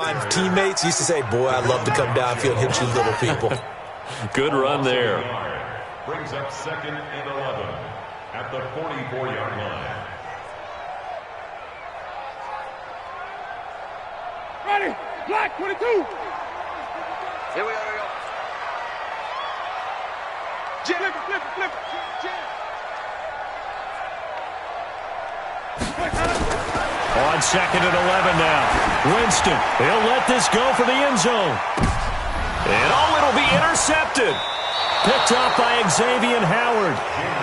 My teammates used to say, boy, I'd love to come downfield and hit you little people. Good run there. Brings up 2nd and 11 at the 44-yard line. Ready, black 22. Here we go. Flip it. On 2nd and 11 now. Winston, he'll let this go for the end zone. And it'll be intercepted. Picked up by Xavier Howard.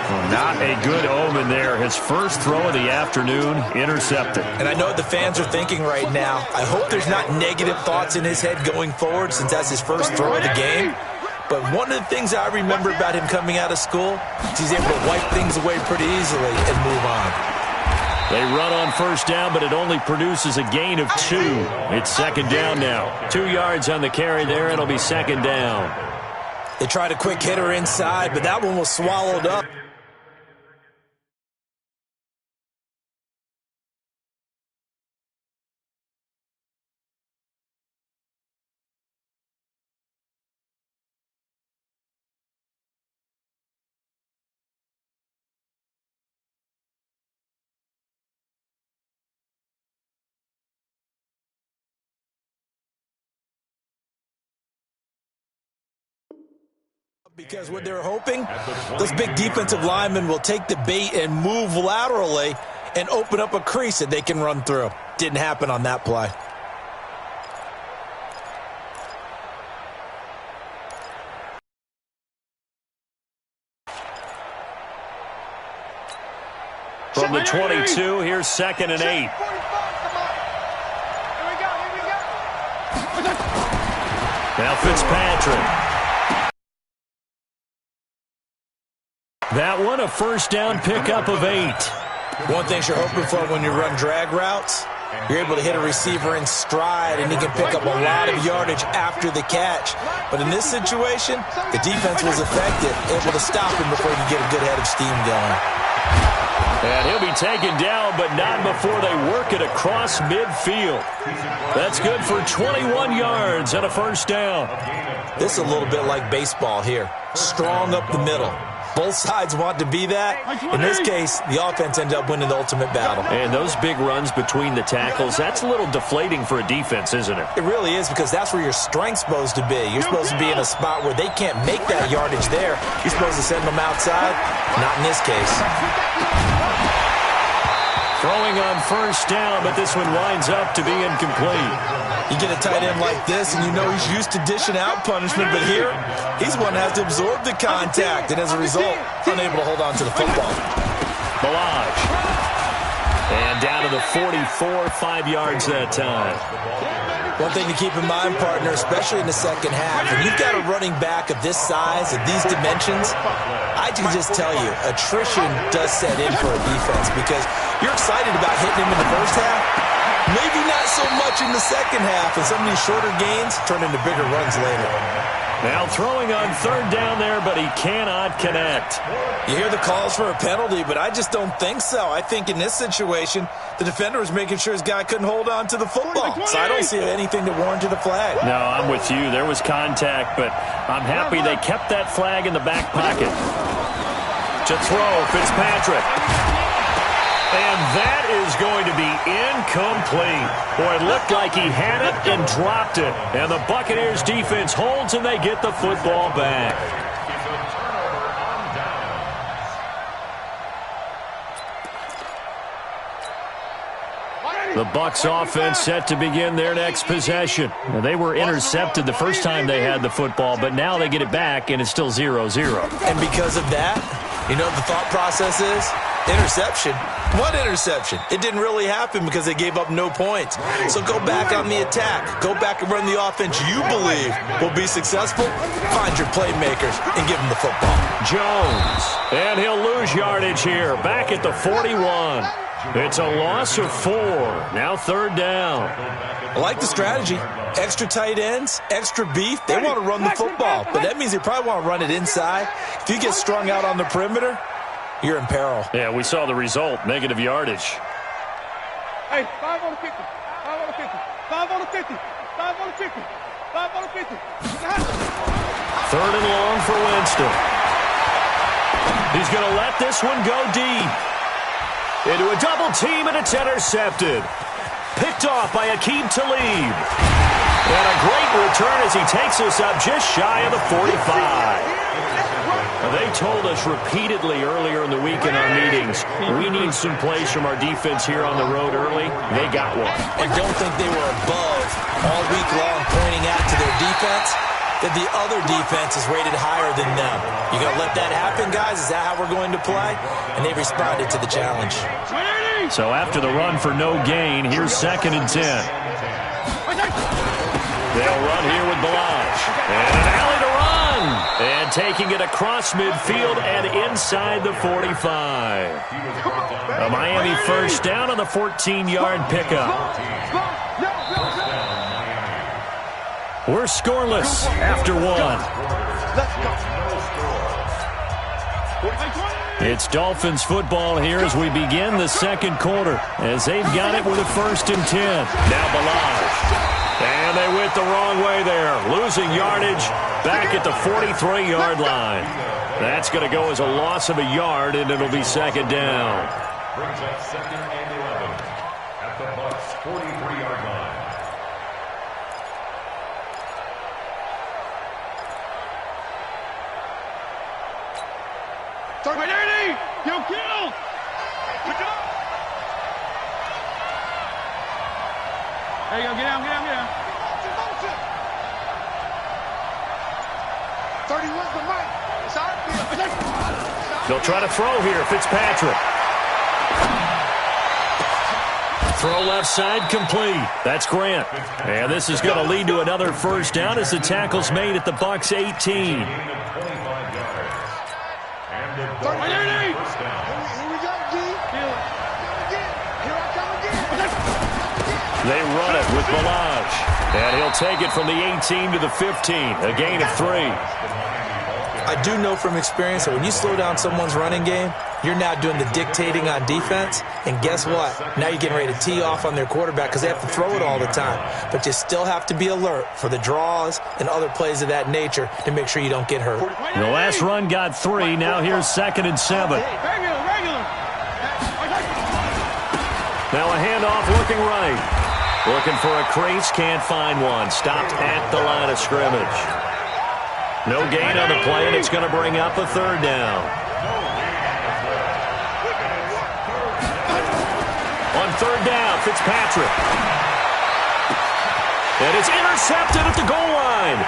Well, not a good omen there. His first throw of the afternoon, intercepted. And I know what the fans are thinking right now. I hope there's not negative thoughts in his head going forward since that's his first throw of the game. But one of the things I remember about him coming out of school is he's able to wipe things away pretty easily and move on. They run on first down, but it only produces a gain of 2. It's 2nd down now. 2 yards on the carry there. It'll be 2nd down. They tried a quick hitter inside, but that one was swallowed up. Because what they're hoping, those big defensive linemen will take the bait and move laterally and open up a crease that they can run through. Didn't happen on that play. From the 22, here's 2nd and 8. Now Fitzpatrick. That one, a first down pickup of 8. One thing you're hoping for when you run drag routes, you're able to hit a receiver in stride, and he can pick up a lot of yardage after the catch. But in this situation, the defense was effective, able to stop him before he could get a good head of steam going. And he'll be taken down, but not before they work it across midfield. That's good for 21 yards and a first down. This is a little bit like baseball here. Strong up the middle. Both sides want to be that. In this case, the offense ended up winning the ultimate battle. And those big runs between the tackles, that's a little deflating for a defense, isn't it? It really is, because that's where your strength's supposed to be. You're supposed to be in a spot where they can't make that yardage there. You're supposed to send them outside. Not in this case. Throwing on first down, but this one winds up to be incomplete. You get a tight end like this, and you know he's used to dishing out punishment, but here, he's one that has to absorb the contact, and as a result, unable to hold on to the football. Balaj. And down to the 44, 5 yards that time. One thing to keep in mind, partner, especially in the second half, when you've got a running back of this size, of these dimensions, I can just tell you, attrition does set in for a defense, because you're excited about hitting him in the first half, maybe not so much in the second half, and some of these shorter gains turn into bigger runs later. Now throwing on third down there, but he cannot connect. You hear the calls for a penalty, but I just don't think so. I think in this situation, the defender was making sure his guy couldn't hold on to the football. So I don't see anything that warranted a flag. No, I'm with you. There was contact, but I'm happy they kept that flag in the back pocket. To throw, Fitzpatrick. And that is going to be incomplete. Boy, it looked like he had it and dropped it. And the Buccaneers defense holds and they get the football back. The Bucs offense set to begin their next possession. Now, they were intercepted the first time they had the football, but now they get it back and it's still 0-0. And because of that, you know what the thought process is? Interception. What interception? It didn't really happen because they gave up no points. So go back on the attack. Go back and run the offense you believe will be successful. Find your playmakers and give them the football. Jones. And he'll lose yardage here. Back at the 41. It's a loss of 4. Now third down. I like the strategy. Extra tight ends, extra beef. They want to run the football, but that means they probably want to run it inside. If you get strung out on the perimeter, you're in peril. Yeah, we saw the result. Negative yardage. Hey, 5 on the 50. 5 on the 50. 5 on the 50. on the 50. 5 on the 50. Third and long for Winston. He's going to let this one go deep. Into a double team, and it's intercepted. Picked off by Aqib Talib. And a great return as he takes us up just shy of the 45. Now, they told us repeatedly earlier in the week in our meetings, we need some plays from our defense here on the road early. They got one. And don't think they were above all week long pointing out to their defense that the other defense is rated higher than them. You going to let that happen, guys? Is that how we're going to play? And they responded to the challenge. So after the run for no gain, here's 2nd and 10. They'll run here with Balaj. And an alley to run. And taking it across midfield and inside the 45. A Miami first down on the 14-yard pickup. We're scoreless after one. It's Dolphins football here as we begin the second quarter, as they've got it with a 1st and 10. Now Balaj. And they went the wrong way there, losing yardage back at the 43-yard line. That's going to go as a loss of a yard, and it'll be 2nd down. Brings up 2nd and 11 at the Bucs' 43-yard line. You kill! Pick it up! There you go, get down, get down, get down. 31's the mic. They'll try to throw here, Fitzpatrick. Throw left side complete. That's Grant. And this is going to lead to another first down as the tackle's made at the Bucs 18. They run it with Balaj. And he'll take it from the 18 to the 15. A gain of 3. I do know from experience that when you slow down someone's running game, you're now doing the dictating on defense. And guess what? Now you're getting ready to tee off on their quarterback because they have to throw it all the time. But you still have to be alert for the draws and other plays of that nature to make sure you don't get hurt. The last run got 3. Now here's 2nd and 7. Now a handoff looking right. Looking for a crease, can't find one. Stopped at the line of scrimmage. No gain on the play, and it's going to bring up a 3rd down. On 3rd down, Fitzpatrick. And it's intercepted at the goal line.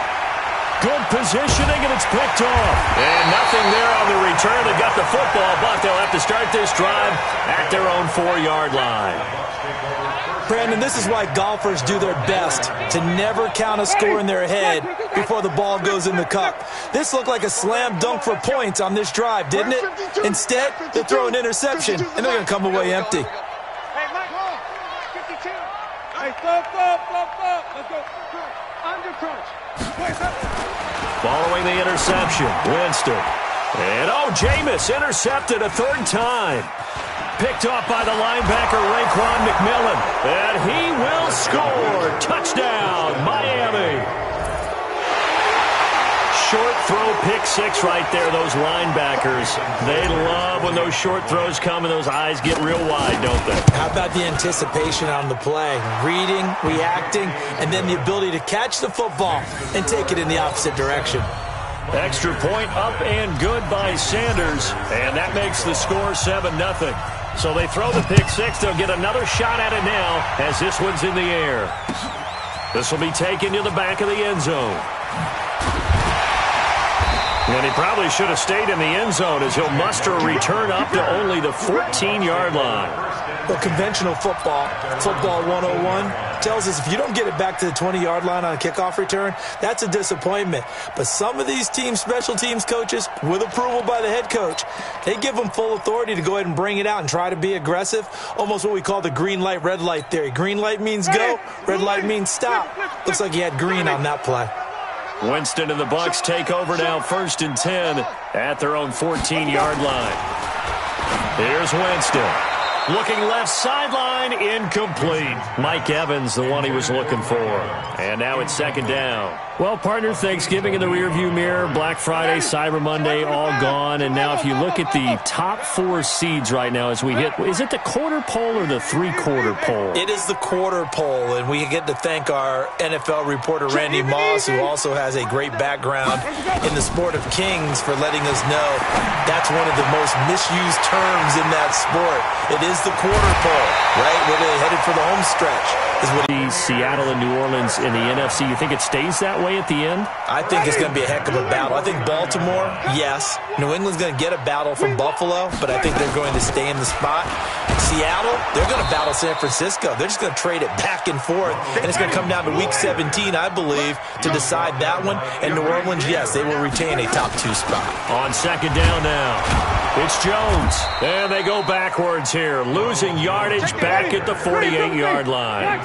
Good positioning, and it's picked off. And nothing there on the return. They got the football, but they'll have to start this drive at their own 4-yard line. Brandon, this is why golfers do their best to never count a score in their head before the ball goes in the cup. This looked like a slam dunk for points on this drive, didn't it? Instead, they throw an interception, and they're going to come away empty. Hey, Mike, 52. Hey, stop. Let's go. Under crunch. Following the interception, Winston. And, Jameis intercepted a 3rd time. Picked off by the linebacker, Raekwon McMillan. And he will score. Touchdown, Miami. Short throw, pick 6 right there, those linebackers. They love when those short throws come and those eyes get real wide, don't they? How about the anticipation on the play? Reading, reacting, and then the ability to catch the football and take it in the opposite direction. Extra point up and good by Sanders. And that makes the score 7-0. So they throw the pick 6. They'll get another shot at it now as this one's in the air. This will be taken to the back of the end zone. And he probably should have stayed in the end zone as he'll muster a return up to only the 14-yard line. Well, conventional football 101, tells us if you don't get it back to the 20-yard line on a kickoff return, that's a disappointment. But some of these special teams coaches, with approval by the head coach, they give them full authority to go ahead and bring it out and try to be aggressive, almost what we call the green light, red light theory. Green light means go, red light means stop. Looks like he had green on that play. Winston and the Bucs take over now, 1st and 10 at their own 14-yard line. Here's Winston. Looking left sideline, incomplete. Mike Evans, the one he was looking for. And now it's second down. Well, partner, Thanksgiving in the rearview mirror, Black Friday, Cyber Monday, all gone. And now if you look at the top 4 seeds right now as we hit, is it the quarter pole or the three-quarter pole? It is the quarter pole, and we get to thank our NFL reporter, Randy Moss, who also has a great background in the sport of kings, for letting us know that's one of the most misused terms in that sport. It is the quarter pole, right? Where they're headed for the home stretch. Seattle and New Orleans in the NFC, you think it stays that way at the end? I think it's going to be a heck of a battle. I think Baltimore, yes. New England's going to get a battle from Buffalo, but I think they're going to stay in the spot. Seattle, they're going to battle San Francisco. They're just going to trade it back and forth, and it's going to come down to Week 17, I believe, to decide that one. And New Orleans, yes, they will retain a top 2 spot. On second down now, it's Jones. And they go backwards here, losing yardage back at the 48-yard line.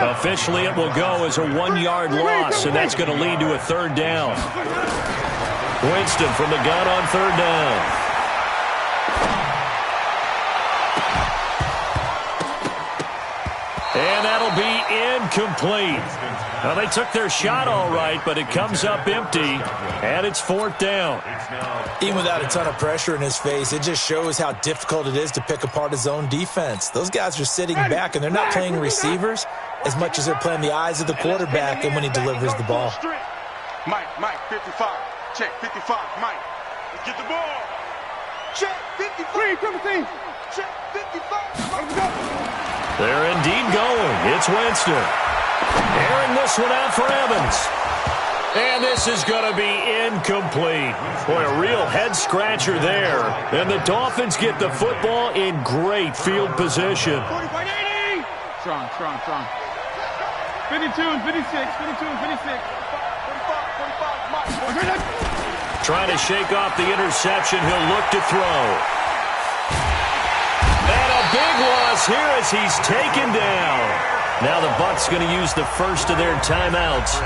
Officially, it will go as a 1-yard loss, and that's going to lead to a third down. Winston from the gun on third down. And that'll be incomplete. Now, they took their shot all right, but it comes up empty, and it's fourth down. Even without a ton of pressure in his face, it just shows how difficult it is to pick apart his own defense. Those guys are sitting back, and they're not playing receivers as much as they're playing the eyes of the quarterback and when he delivers the ball. Mike, 55. Check, 55, Mike. Let's get the ball. Check, 53. Check, 55. Let's go. They're indeed going. It's Winston. Airing this one out for Evans. And this is going to be incomplete. Boy, a real head-scratcher there. And the Dolphins get the football in great field position. 45-80. Strong. 52 and 56. 45, Mike. Trying to shake off the interception. He'll look to throw. And a big loss here as he's taken down. Now the Bucs going to use the first of their timeouts.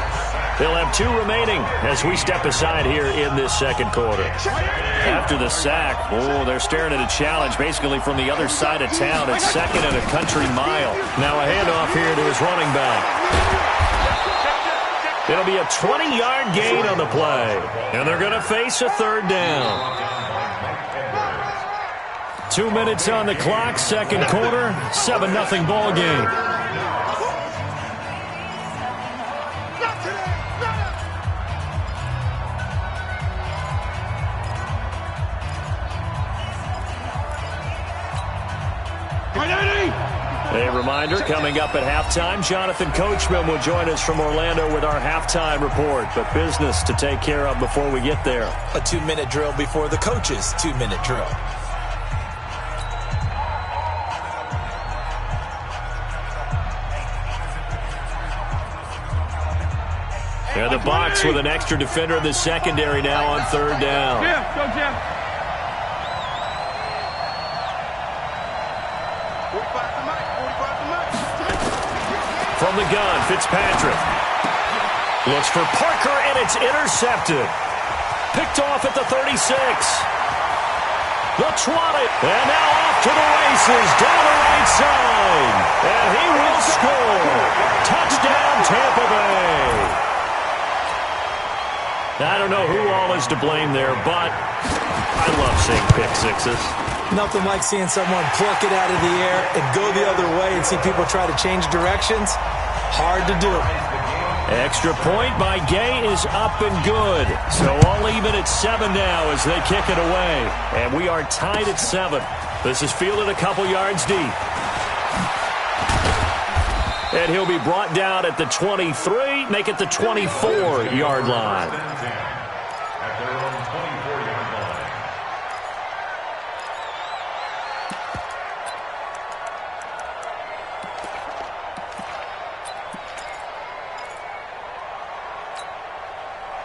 They'll have 2 remaining as we step aside here in this second quarter. After the sack, they're staring at a challenge basically from the other side of town. It's second and a country mile. Now a handoff here to his running back. It'll be a 20-yard gain on the play. And they're going to face a third down. 2 minutes on the clock, second quarter, 7-0 ball game. A reminder, coming up at halftime, Jonathan Coachman will join us from Orlando with our halftime report. But business to take care of before we get there. A 2-minute drill before the coach's 2-minute drill. And the Bucs with an extra defender in the secondary now on third down. Go, Jeff. From the gun, Fitzpatrick. Looks for Parker, and it's intercepted. Picked off at the 36. They'll trot it. And now off to the races, down the right side. And he will score. Touchdown, Tampa Bay. I don't know who all is to blame there, but I love seeing pick sixes. Nothing like seeing someone pluck it out of the air and go the other way and see people try to change directions. Hard to do. Extra point by Gay is up and good. So all even at 7 now as they kick it away. And we are tied at 7. This is fielded a couple yards deep. And he'll be brought down at the 23, make it the 24-yard line. At their own 24-yard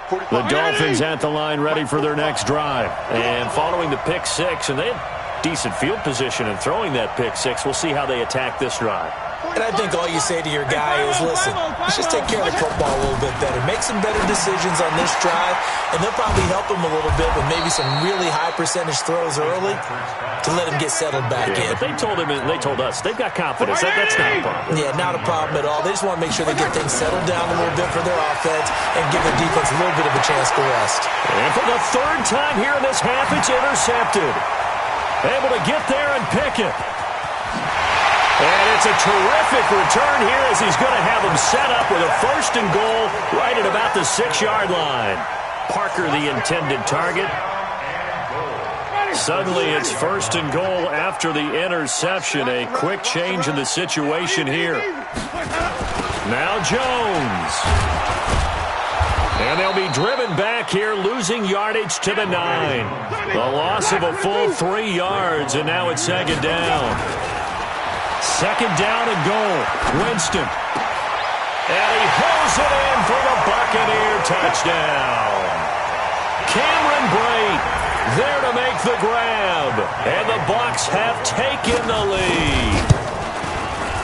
line. The Dolphins at the line ready for their next drive. And following the pick six, and they had decent field position in throwing that pick six. We'll see how they attack this drive. And I think all you say to your guy is, listen, let's just take care of the football a little bit better. Make some better decisions on this drive, and they'll probably help him a little bit with maybe some really high percentage throws early to let him get settled back in. But they told us they've got confidence. That's not a problem. Yeah, not a problem at all. They just want to make sure they get things settled down a little bit for their offense and give their defense a little bit of a chance to rest. And for the third time here in this half, it's intercepted. Able to get there and pick it. And it's a terrific return here as he's going to have them set up with a 1st and goal right at about the 6-yard line. Parker, the intended target. Suddenly it's 1st and goal after the interception. A quick change in the situation here. Now Jones. And they'll be driven back here, losing yardage to the 9. The loss of a full 3 yards, and now it's 2nd down. 2nd down and goal. Winston. And he hauls it in for the Buccaneer touchdown. Cameron Brate there to make the grab. And the Bucs have taken the lead.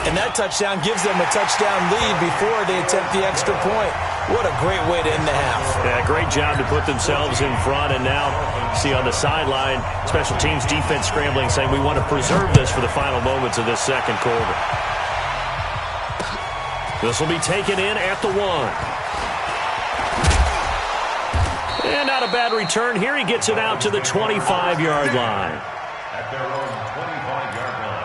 And that touchdown gives them a touchdown lead before they attempt the extra point. What a great way to end the half. Yeah, great job to put themselves in front. And now, see on the sideline, special teams defense scrambling, saying we want to preserve this for the final moments of this 2nd quarter. This will be taken in at the 1. And not a bad return here. He gets it out to the 25-yard line. At their own 25-yard line.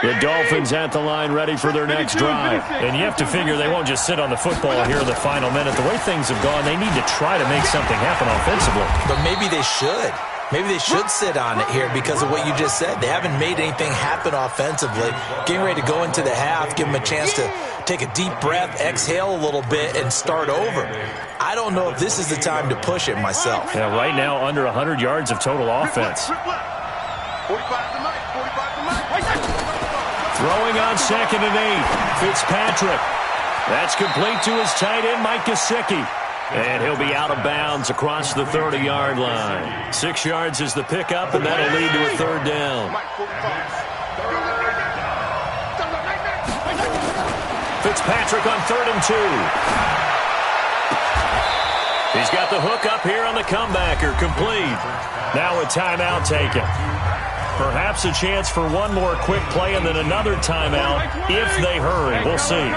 The Dolphins at the line ready for their next drive. And you have to figure they won't just sit on the football here in the final minute. The way things have gone, they need to try to make something happen offensively. But maybe they should. Maybe they should sit on it here because of what you just said. They haven't made anything happen offensively. Getting ready to go into the half, give them a chance to take a deep breath, exhale a little bit, and start over. I don't know if this is the time to push it myself. Yeah, right now under 100 yards of total offense. Throwing on 2nd and 8. Fitzpatrick. That's complete to his tight end, Mike Gesicki. And he'll be out of bounds across the 30-yard line. 6 yards is the pickup, and that'll lead to a 3rd down. Fitzpatrick on 3rd and 2. He's got the hook up here on the comebacker, complete. Now a timeout taken. Perhaps a chance for one more quick play and then another timeout if they hurry. We'll see.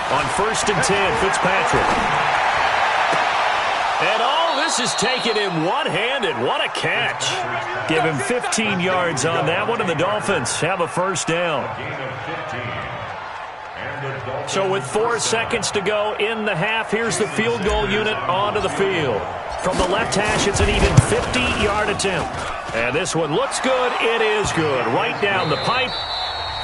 On 1st and 10, Fitzpatrick. And all this is taken in one-handed. What a catch. Give him 15 yards on that one, and the Dolphins have a 1st down. So with 4 seconds to go in the half, here's the field goal unit onto the field. From the left hash, it's an even 50-yard attempt. And this one looks good. It is good. Right down the pipe.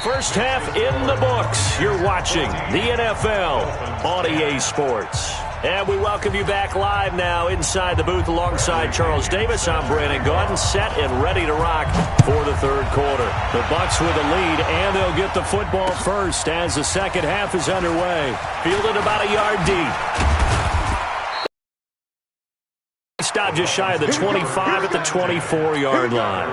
First half in the books. You're watching the NFL on EA Sports. And we welcome you back live now inside the booth alongside Charles Davis. I'm Brandon Gaudin, set and ready to rock for the 3rd quarter. The Bucs with a lead, and they'll get the football first as the 2nd half is underway. Fielded about a yard deep. Stop just shy of the 25 at the 24-yard line.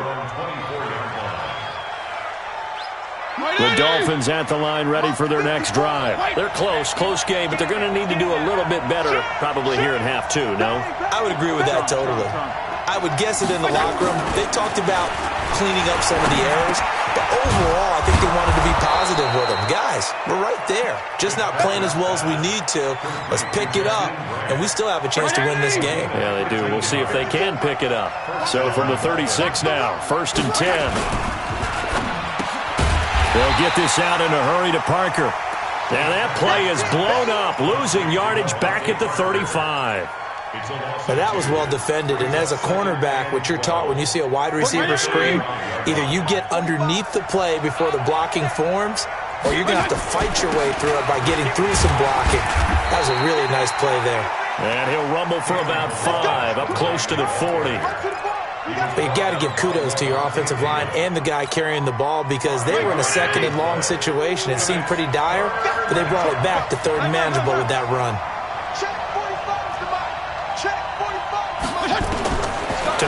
The Dolphins at the line ready for their next drive. They're close game, but they're going to need to do a little bit better probably here in half 2, no? I would agree with that totally. I would guess it in the locker room. They talked about cleaning up some of the errors, but overall I think they wanted to be positive with them. Guys, we're right there. Just not playing as well as we need to. Let's pick it up, and we still have a chance to win this game. Yeah, they do. We'll see if they can pick it up. So from the 36 now, 1st and 10. They'll get this out in a hurry to Parker. Now that play is blown up, losing yardage back at the 35. But that was well defended, and as a cornerback, what you're taught when you see a wide receiver screen, either you get underneath the play before the blocking forms, or you're going to have to fight your way through it by getting through some blocking. That was a really nice play there. And he'll rumble for about 5, up close to the 40. But you got to give kudos to your offensive line and the guy carrying the ball because they were in a 2nd and long situation. It seemed pretty dire, but they brought it back to 3rd and manageable with that run.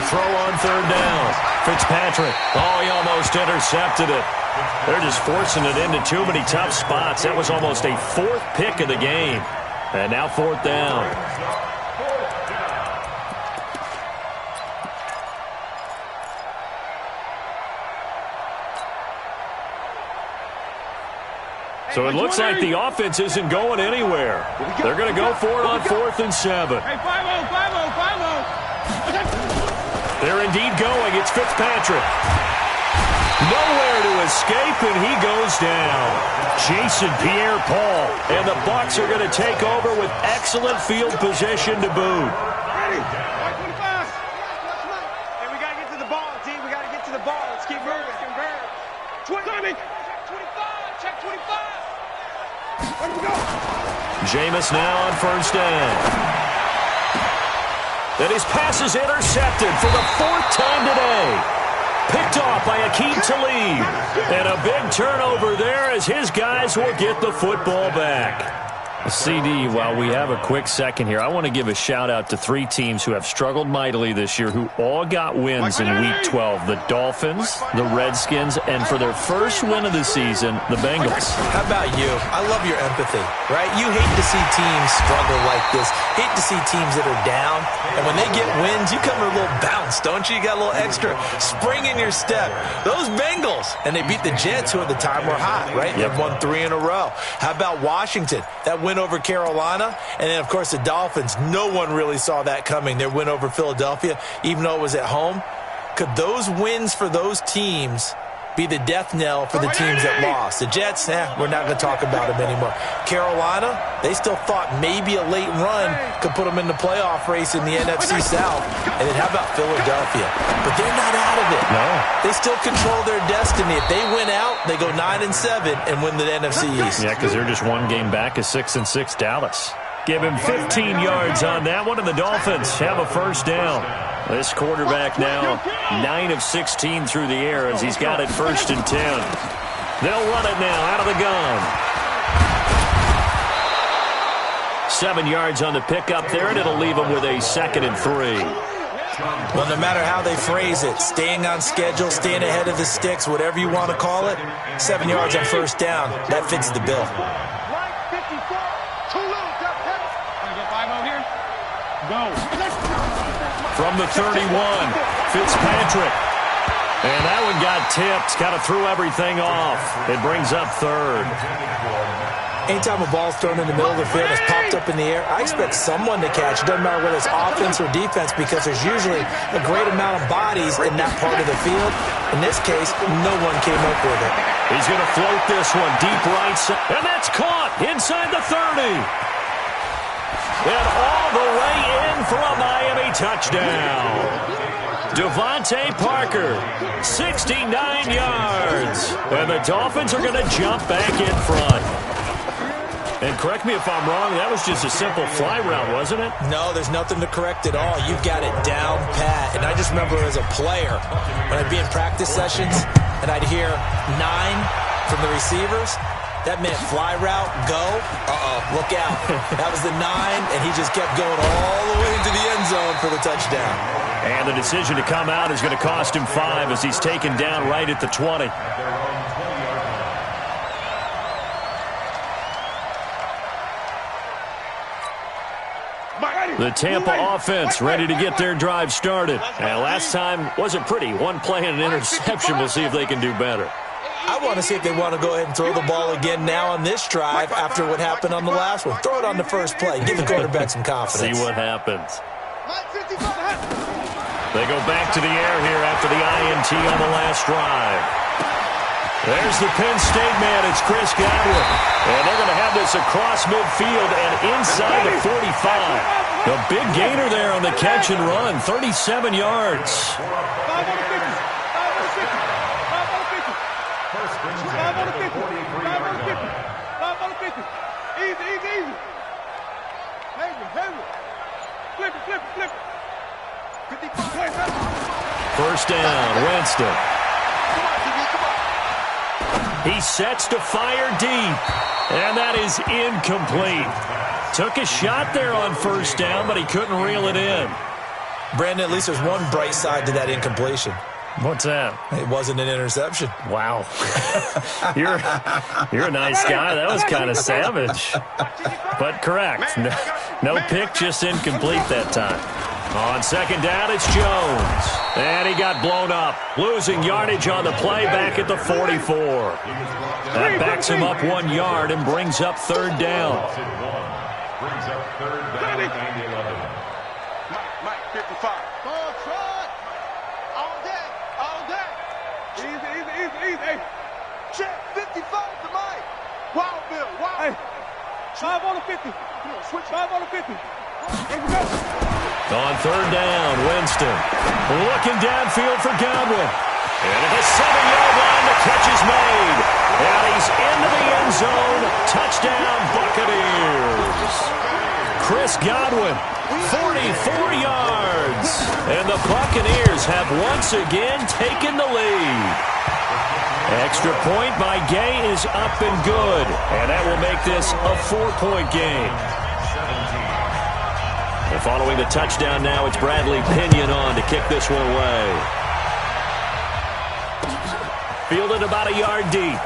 throw on third down. Fitzpatrick. Oh, he almost intercepted it. They're just forcing it into too many tough spots. That was almost a fourth pick of the game. And now fourth down. So it looks like the offense isn't going anywhere. They're going to go for it on 4th and 7. Hey, 5-0, 5-0, 5-0. They're indeed going. It's Fitzpatrick. Nowhere to escape, and he goes down. Jason Pierre-Paul. And the Bucs are going to take over with excellent field position to boot. Ready? 25. Hey, we got to get to the ball, D. We got to get to the ball. Let's keep moving. 20. Check 25. Check 25. Where we go? Jameis now on first down. And his pass is intercepted for the 4th time today. Picked off by Akeem Talib. And a big turnover there as his guys will get the football back. CD, while we have a quick second here, I want to give a shout-out to 3 teams who have struggled mightily this year who all got wins in Week 12. The Dolphins, the Redskins, and for their first win of the season, the Bengals. How about you? I love your empathy, right? You hate to see teams struggle like this. Hate to see teams that are down. And when they get wins, you come with a little bounce, don't you? You got a little extra spring in your step. Those Bengals, and they beat the Jets, who at the time were hot, right? Yep. They've won 3 in a row. How about Washington? That win over Carolina, and then, of course, the Dolphins. No one really saw that coming. Their win over Philadelphia, even though it was at home. Could those wins for those teams be the death knell for the teams that lost? The Jets, we're not going to talk about them anymore. Carolina, they still thought maybe a late run could put them in the playoff race in the NFC South. And then how about Philadelphia? But they're not out of it. No. They still control their destiny. If they win out, they go 9-7 and win the NFC East. Yeah, because they're just one game back of 6-6 Dallas. Give him 15 yards on that one, and the Dolphins have a first down. This quarterback now 9 of 16 through the air as he's got it 1st and 10. They'll run it now out of the gun. 7 yards on the pickup there, and it'll leave him with a 2nd and 3. Well, no matter how they phrase it, staying on schedule, staying ahead of the sticks, whatever you want to call it, 7 yards on first down, that fits the bill. From the 31, Fitzpatrick. And that one got tipped. Kind of threw everything off. It brings up 3rd. Anytime a ball's thrown in the middle of the field, it's popped up in the air, I expect someone to catch. It doesn't matter whether it's offense or defense because there's usually a great amount of bodies in that part of the field. In this case, no one came up with it. He's going to float this one deep right side. And that's caught inside the 30. And all the way in for a Miami touchdown. Devontae Parker, 69 yards. And the Dolphins are going to jump back in front. And correct me if I'm wrong, that was just a simple fly route, wasn't it? No, there's nothing to correct at all. You've got it down pat. And I just remember as a player, when I'd be in practice sessions, and I'd hear 9 from the receivers, that meant fly route, go, look out. That was the 9, and he just kept going all the way into the end zone for the touchdown. And the decision to come out is going to cost him 5 as he's taken down right at the 20. The Tampa offense ready to get their drive started. And last time wasn't pretty. One play and an interception. We'll see if they can do better. I want to see if they want to go ahead and throw the ball again now on this drive after what happened on the last one. Throw it on the first play. Give the quarterback some confidence. See what happens. They go back to the air here after the INT on the last drive. There's the Penn State man. It's Chris Godwin. And they're going to have this across midfield and inside the 45. The big gainer there on the catch and run. 37 yards. First down, Winston. He sets to fire deep, and that is incomplete. Took a shot there on first down, but he couldn't reel it in. Brandon, at least there's one bright side to that incompletion. What's that? It wasn't an interception. Wow. You're a nice guy. That was kind of savage. But correct. No pick, just incomplete that time. On second down, it's Jones. And he got blown up. Losing yardage on the play back at the 44. That backs him up 1 yard and brings up third down. Brings up third down and 11. Mike, 55. Easy. Check 55 to Mike. Wild Bill, wild. Hey, 5 on the 50. Come on, switch 5 on the 50. Here we go. On third down, Winston looking downfield for Godwin. And at the 7-yard line, the catch is made. And he's into the end zone. Touchdown, Buccaneers. Chris Godwin, 44 yards. And the Buccaneers have once again taken the lead. Extra point by Gay is up and good. And that will make this a 4-point game. And following the touchdown now, it's Bradley Pinion on to kick this one away. Fielded about a yard deep.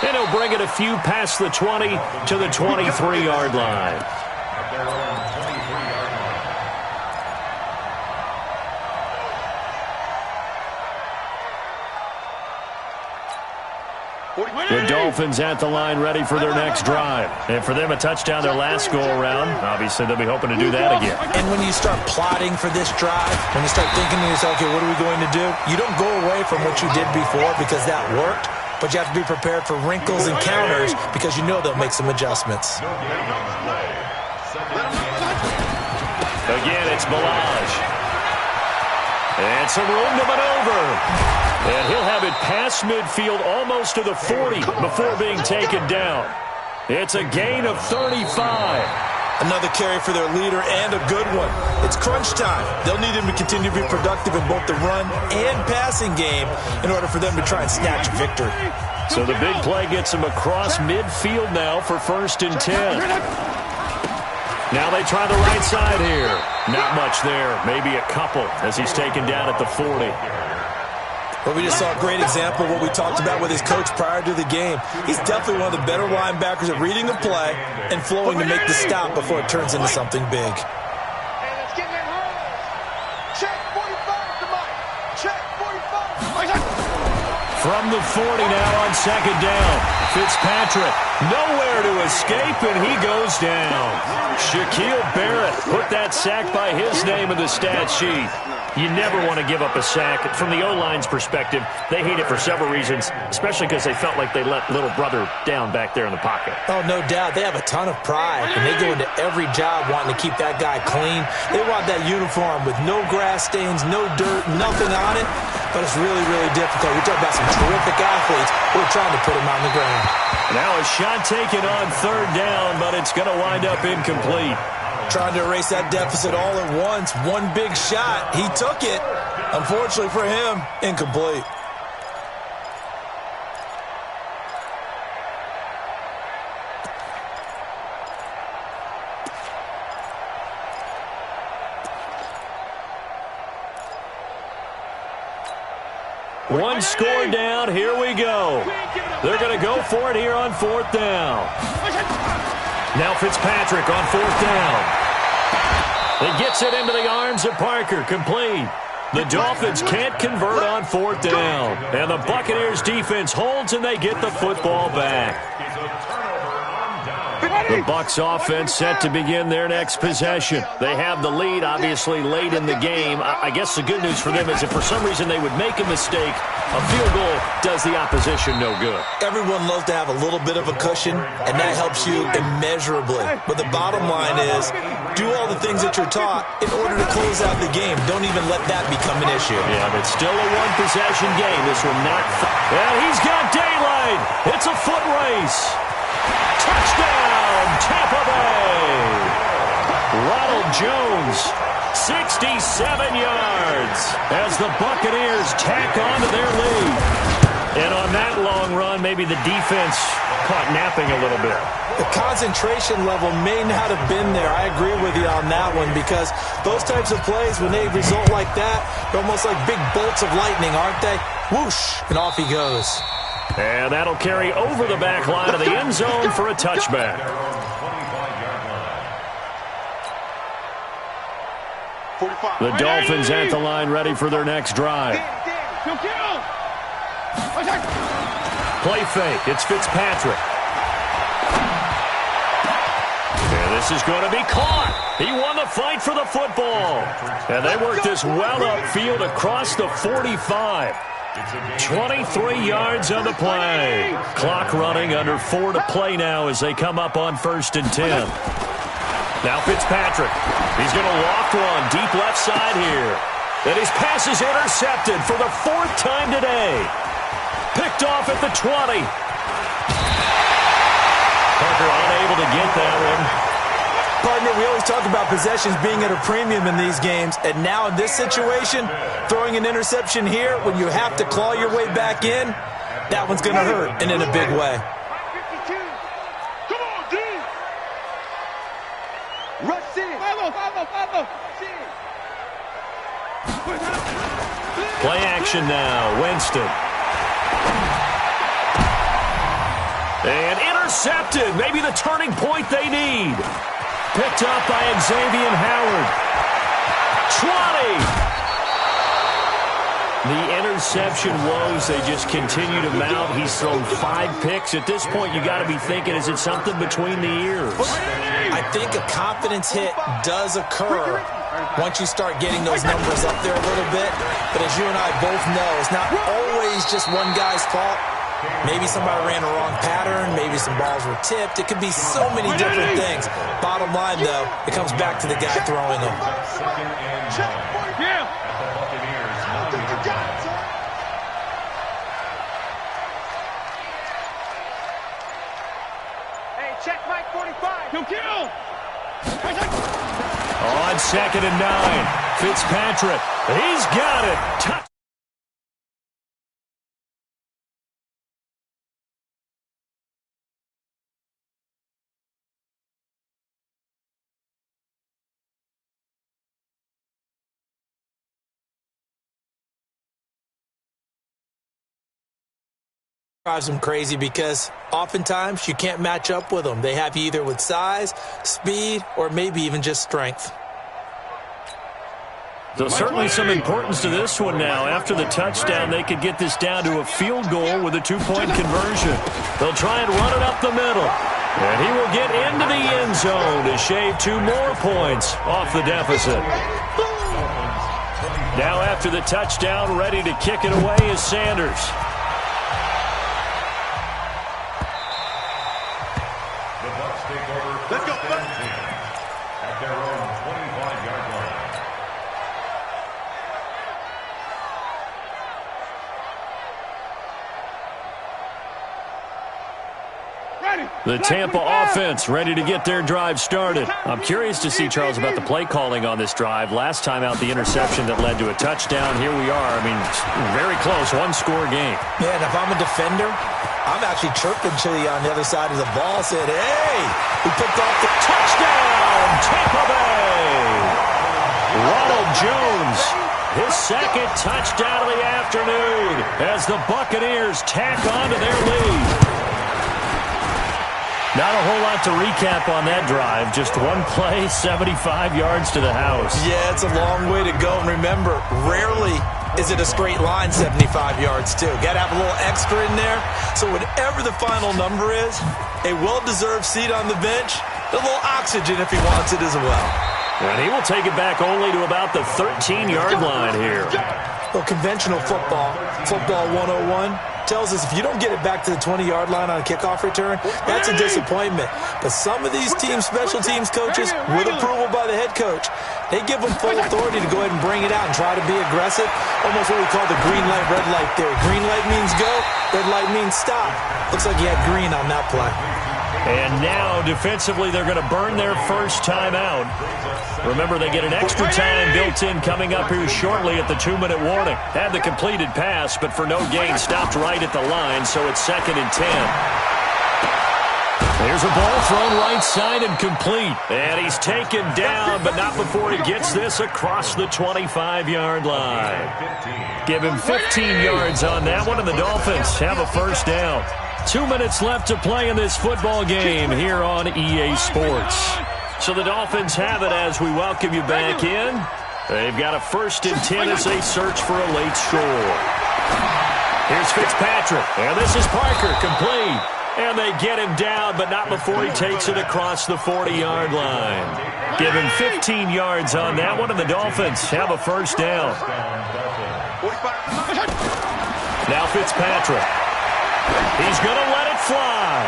And he'll bring it a few past the 20 to the 23-yard line. The Dolphins at the line ready for their next drive. And for them, a touchdown their last go-around. Obviously, they'll be hoping to do that again. And when you start plotting for this drive, when you start thinking to yourself, okay, what are we going to do? You don't go away from what you did before because that worked, but you have to be prepared for wrinkles and counters because you know they'll make some adjustments. Again, it's Balaj. And some room to maneuver. And he'll have it past midfield almost to the 40 before being taken down. It's a gain of 35. Another carry for their leader and a good one. It's crunch time. They'll need him to continue to be productive in both the run and passing game in order for them to try and snatch a victory. So the big play gets him across midfield now for 1st and 10. Now they try the right side here. Not much there. Maybe a couple as he's taken down at the 40. Well, we just saw a great example of what we talked about with his coach prior to the game. He's definitely one of the better linebackers at reading the play and flowing to make the stop before it turns into something big. And it's getting it hard. Check 45 to Mike. Check 45. From the 40 now on second down. Fitzpatrick nowhere to escape, and he goes down. Shaquille Barrett put that sack by his name in the stat sheet. You never want to give up a sack. From the O-line's perspective, they hate it for several reasons, especially because they felt like they let little brother down back there in the pocket. Oh, no doubt. They have a ton of pride, and they go into every job wanting to keep that guy clean. They want that uniform with no grass stains, no dirt, nothing on it, but it's really, really difficult. You're talking about some terrific athletes who are trying to put him on the ground. Now a shot taken on third down, but it's going to wind up incomplete. Trying to erase that deficit all at once. One big shot. He took it. Unfortunately for him, incomplete. One score down. Here we go. They're going to go for it here on 4th down. Now Fitzpatrick on 4th down. He gets it into the arms of Parker. Complete. The Dolphins can't convert on 4th down. And the Buccaneers defense holds and they get the football back. The Bucs offense set to begin their next possession. They have the lead, obviously, late in the game. I guess the good news for them is if for some reason they would make a mistake, a field goal does the opposition no good. Everyone loves to have a little bit of a cushion, and that helps you immeasurably. But the bottom line is, do all the things that you're taught in order to close out the game. Don't even let that become an issue. Yeah, but still a one-possession game. This will not... And he's got daylight. It's a foot race. Touchdown, Tampa Bay. Ronald Jones, 67 yards as the Buccaneers tack on to their lead. And on that long run, maybe the defense caught napping a little bit. The concentration level may not have been there. I agree with you on that one, because those types of plays, when they result like that, they're almost like big bolts of lightning, aren't they? Whoosh, and off he goes. And that'll carry over the back line of the end zone for a touchback. The Dolphins at the line, ready for their next drive. Play fake. It's Fitzpatrick. And this is going to be caught. He won the fight for the football. And they worked this well upfield across the 45. 23 yards on the play. Clock running, under 4 to play now as they come up on 1st and 10. Now Fitzpatrick. He's going to loft one deep left side here. And his pass is intercepted for the 4th time today. Picked off at the 20. Parker unable to get that one. Partner, we always talk about possessions being at a premium in these games, and now in this situation, throwing an interception here when you have to claw your way back in, that one's going to hurt, and in a big way. Come on, D! Rush in! Play action now. Winston. And intercepted. Maybe the turning point they need. Picked up by Xavier Howard. 20. The interception woes, they just continue to mount. He's thrown 5 picks. At this point, you got to be thinking, is it something between the ears? I think a confidence hit does occur once you start getting those numbers up there a little bit. But as you and I both know, it's not always just one guy's fault. Maybe somebody ran a wrong pattern. Maybe some balls were tipped. It could be so many different things. Bottom line, though, it comes back to the guy throwing them. Hey, check Mike 45. He'll kill. On 2nd and 9. Fitzpatrick. He's got it. Touch. Drives them crazy because oftentimes you can't match up with them. They have you either with size, speed, or maybe even just strength. So certainly some importance to this one now. After the touchdown, they could get this down to a field goal with a 2-point conversion. They'll try and run it up the middle. And he will get into the end zone to shave 2 more points off the deficit. Now after the touchdown, ready to kick it away is Sanders. Let's go. At their own 25-yard line. The Tampa offense ready to get their drive started. I'm curious to see, Charles, about the play calling on this drive. Last time out, the interception that led to a touchdown. Here we are. I mean, very close, 1-score game. Yeah, and if I'm a defender, I'm actually chirping to you on the other side of the ball, said, hey, we picked off the touchdown, Tampa Bay. Ronald Jones, his 2nd touchdown of the afternoon as the Buccaneers tack on to their lead. Not a whole lot to recap on that drive. Just one play, 75 yards to the house. Yeah, it's a long way to go. And remember, rarely is it a straight line 75 yards, too. Got to have a little extra in there. So whatever the final number is, a well-deserved seat on the bench, a little oxygen if he wants it as well. And he will take it back only to about the 13-yard line here. Well, conventional football 101, tells us if you don't get it back to the 20-yard line on a kickoff return, that's a disappointment. But some of these teams, special teams coaches, with approval by the head coach, they give them full authority to go ahead and bring it out and try to be aggressive. Almost what we call the green light, red light theory. Green light means go, red light means stop. Looks like he had green on that play. And now, defensively, they're going to burn their first timeout. Remember, they get an extra time built in coming up here shortly at the 2-minute warning. Had the completed pass, but for no gain, stopped right at the line, so it's 2nd and 10. There's a ball thrown right side and complete. And he's taken down, but not before he gets this across the 25-yard line. Give him 15 yards on that one, and the Dolphins have a first down. 2 minutes left to play in this football game here on EA Sports. So the Dolphins have it as we welcome you back in. They've got a 1st and 10 as they search for a late score. Here's Fitzpatrick. And this is Parker, complete. And they get him down, but not before he takes it across the 40-yard line. Give him 15 yards on that one, and the Dolphins have a first down. Now Fitzpatrick. He's going to let it fly.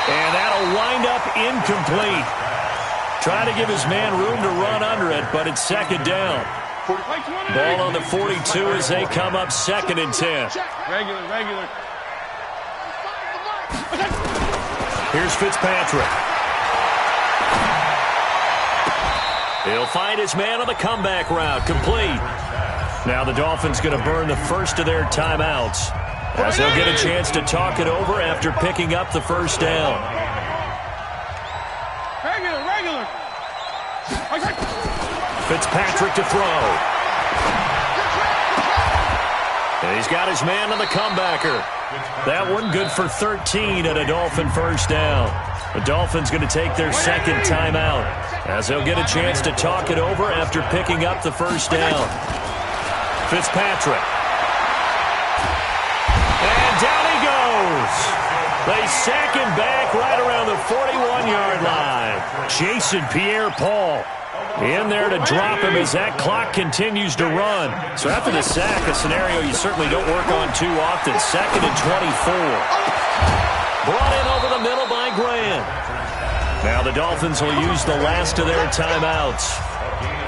And that'll wind up incomplete. Trying to give his man room to run under it, but it's 2nd down. Ball on the 42 as they come up 2nd and 10. Regular. Here's Fitzpatrick. He'll find his man on the comeback route. Complete. Now the Dolphins going to burn the first of their timeouts as they'll get a chance to talk it over after picking up the first down. Regular. Fitzpatrick to throw. And he's got his man on the comebacker. That one good for 13 at a Dolphin first down. The Dolphins going to take their 2nd timeout as they'll get a chance to talk it over after picking up the first down. Fitzpatrick. And down he goes. They sack him back right around the 41-yard line. Jason Pierre-Paul in there to drop him as that clock continues to run. So after the sack, a scenario you certainly don't work on too often. 2nd and 24. Brought in over the middle by Graham. Now the Dolphins will use the last of their timeouts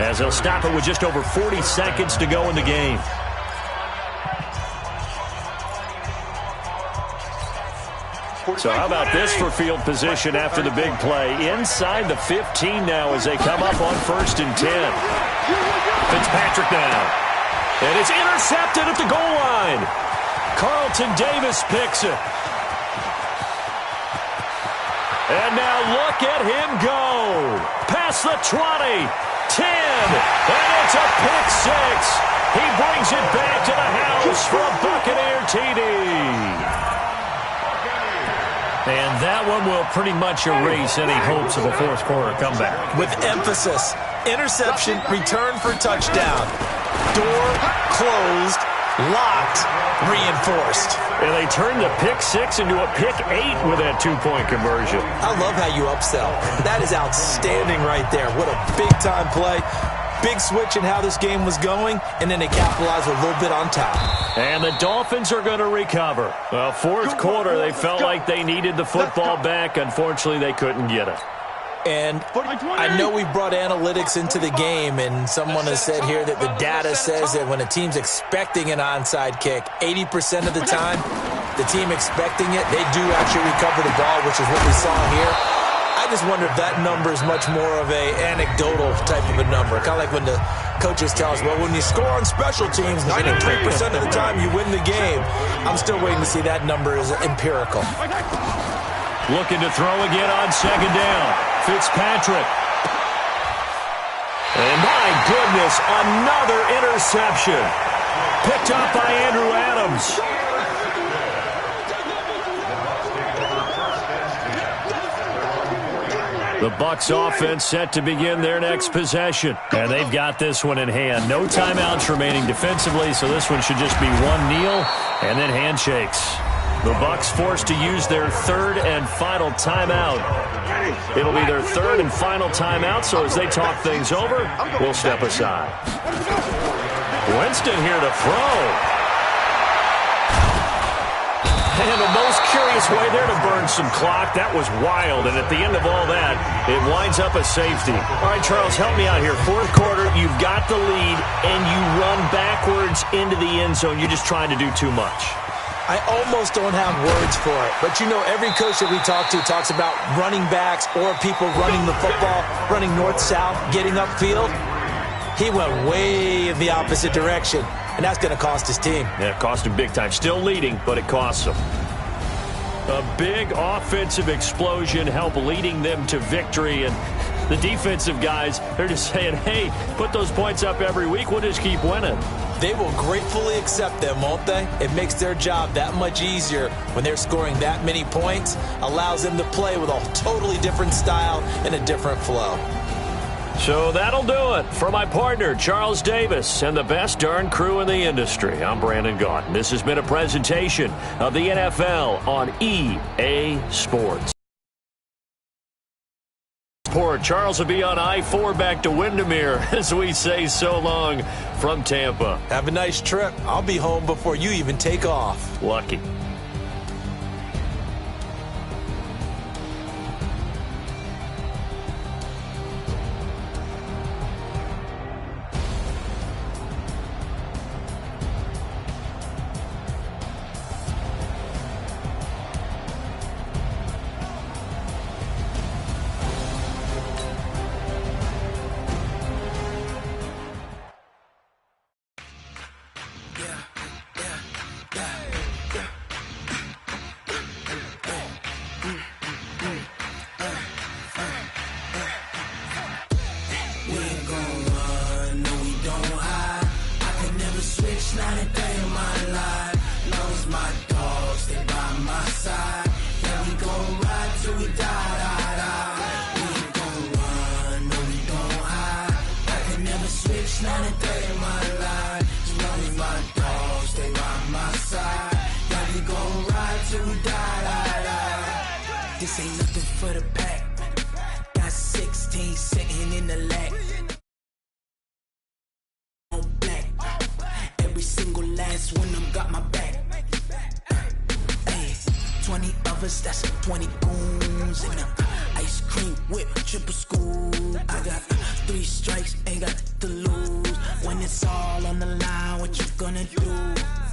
as they'll stop it with just over 40 seconds to go in the game. So how about this for field position after the big play? Inside the 15 now as they come up on 1st and 10. Fitzpatrick now. And it's intercepted at the goal line. Carlton Davis picks it. And now look at him go. Past the 20, 10, and it's a pick 6. He brings it back to the house for a Buccaneer TD. And that one will pretty much erase any hopes of a fourth-quarter comeback. With emphasis, interception, return for touchdown. Door closed, locked, reinforced. And they turned the pick 6 into a pick 8 with that 2-point conversion. I love how you upsell. That is outstanding right there. What a big-time play. Big switch in how this game was going, and then they capitalized a little bit on top. And the Dolphins are going to recover. Well, fourth quarter, they felt like they needed the football back. Unfortunately, they couldn't get it. And I know we brought analytics into the game, and someone has said here that the data says that when a team's expecting an onside kick, 80% of the time, the team expecting it, they do actually recover the ball, which is what we saw here. I just wonder if that number is much more of a anecdotal type of a number. Kind of like when the coaches tell us, well, when you score on special teams, 93% of the time you win the game. I'm still waiting to see that number is empirical. Looking to throw again on 2nd down. Fitzpatrick. And my goodness, another interception. Picked up by Andrew Adams. The Bucs offense set to begin their next possession. And they've got this one in hand. No timeouts remaining defensively, so this one should just be one kneel and then handshakes. The Bucs forced to use their 3rd and final timeout. It'll be their 3rd and final timeout, so as they talk things over, we'll step aside. Winston here to throw. And the most curious way there to burn some clock. That was wild, and at the end of all that, it winds up a safety. All right, Charles, help me out here. Fourth quarter, you've got the lead, and you run backwards into the end zone. You're just trying to do too much. I almost don't have words for it. But, you know, every coach that we talk to talks about running backs or people running the football, running north-south, getting upfield. He went way in the opposite direction, and that's going to cost his team. Yeah, it cost him big time. Still leading, but it costs him. A big offensive explosion helped leading them to victory, and the defensive guys, they're just saying, hey, put those points up every week, we'll just keep winning. They will gratefully accept them, won't they? It makes their job that much easier when they're scoring that many points, allows them to play with a totally different style and a different flow. So that'll do it for my partner, Charles Davis, and the best darn crew in the industry. I'm Brandon Gaudin. This has been a presentation of the NFL on EA Sports. Charles will be on I-4 back to Windermere as we say so long from Tampa. Have a nice trip. I'll be home before you even take off. Lucky. This ain't nothing for the pack. Got 16 sitting in the lag. On black. Every single last one of them got my back. Hey, 20 of us, that's 20 goons in them. Ice cream whip, triple scoop. I got 3 strikes, ain't got to lose. When it's all on the line, what you gonna do?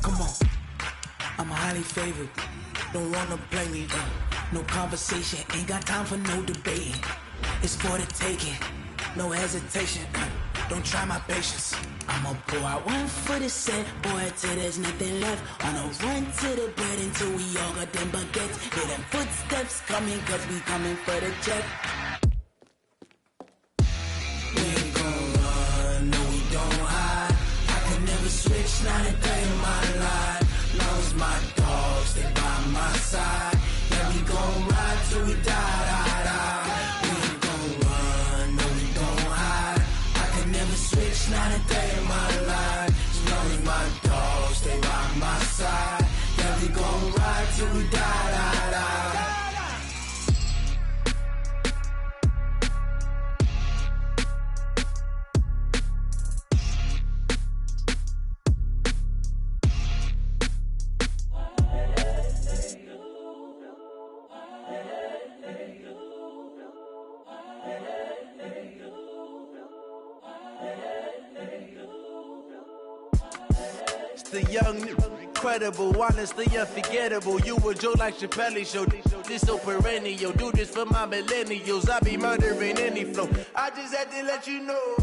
Come on, I'm highly favored. Don't wanna play me, no conversation, ain't got time for no debating. It's for the taking, no hesitation. Don't try my patience. I'ma pour out one for the set, boy, till there's nothing left. On a run to the bread until we all got them baguettes. Hear them footsteps coming, cause we coming for the check. We ain't gon' run, no we don't hide. I can never switch, not a day in my life. Long as my dogs stay by my side. Yeah, we gon' ride till we die. We ain't gon' run, no we don't hide. I can never switch, not a day in my life. As long as my dogs stay by my side. Yeah, we gon' ride till we die. The young, incredible, honestly unforgettable. You a Joe like Chappelle show. This so perennial. Do this for my millennials. I be murdering any flow. I just had to let you know.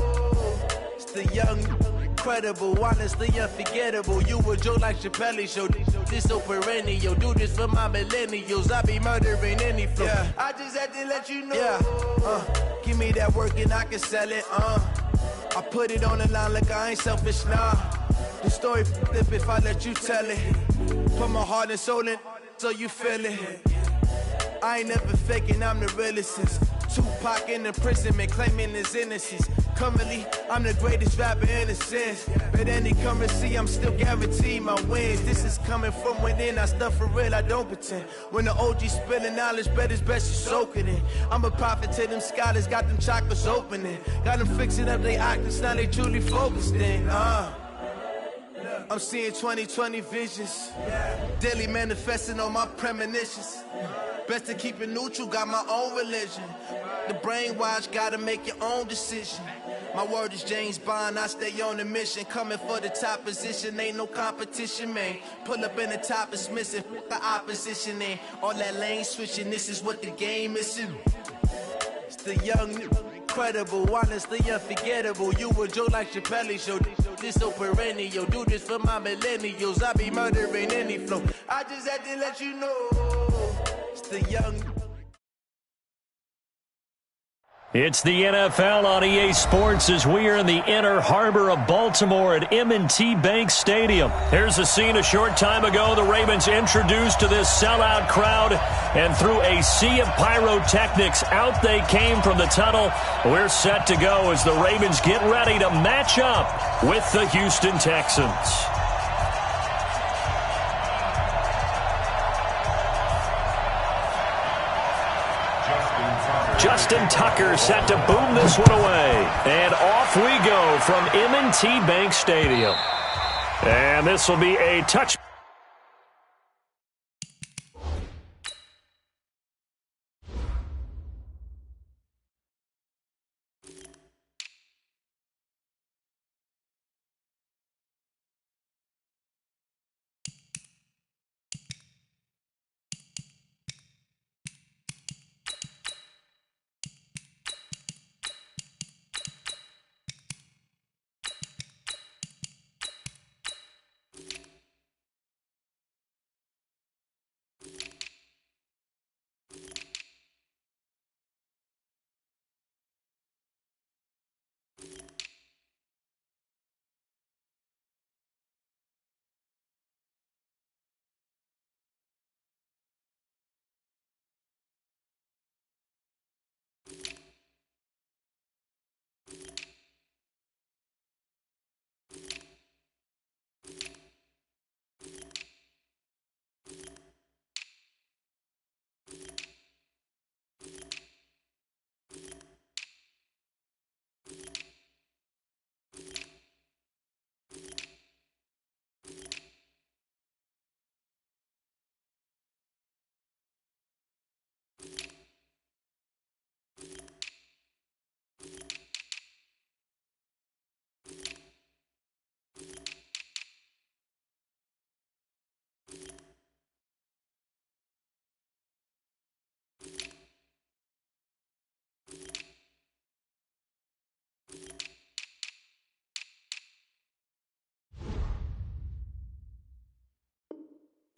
It's the young, incredible, honestly unforgettable. You a Joe like Chappelle show. This so perennial. Do this for my millennials. I be murdering any flow. Yeah. I just had to let you know. Yeah. Give me that work and I can sell it. I put it on the line like I ain't selfish, nah. The story flip if I let you tell it. Put my heart and soul in so you feel it. I ain't never faking, I'm the realest since Tupac in imprisonment, claiming his innocence. Currently, I'm the greatest rapper in a sense. But any currency, I'm still guaranteed my wins. This is coming from within, I stuff for real, I don't pretend. When the OG spilling knowledge, bet it's best you soak it in. I'm a prophet to them scholars, got them chakras opening. Got them fixing up their octaves, now they truly focused in. I'm seeing 2020 visions. Daily manifesting on my premonitions. Best to keep it neutral, got my own religion. The brainwash, gotta make your own decision. My word is James Bond, I stay on the mission. Coming for the top position, ain't no competition, man. Pull up in the top is missing, the opposition in. All that lane switching, this is what the game is. It's the young, incredible, honestly unforgettable. You a Joe like Chappelle show. This so perennial, do this for my millennials. I be murdering any flow. I just had to let you know. It's the young. It's the NFL on EA Sports as we are in the inner harbor of Baltimore at M&T Bank Stadium. Here's a scene a short time ago. The Ravens introduced to this sellout crowd, and through a sea of pyrotechnics, out they came from the tunnel. We're set to go as the Ravens get ready to match up with the Houston Texans. Justin Tucker set to boom this one away. And off we go from M&T Bank Stadium. And this will be a touch.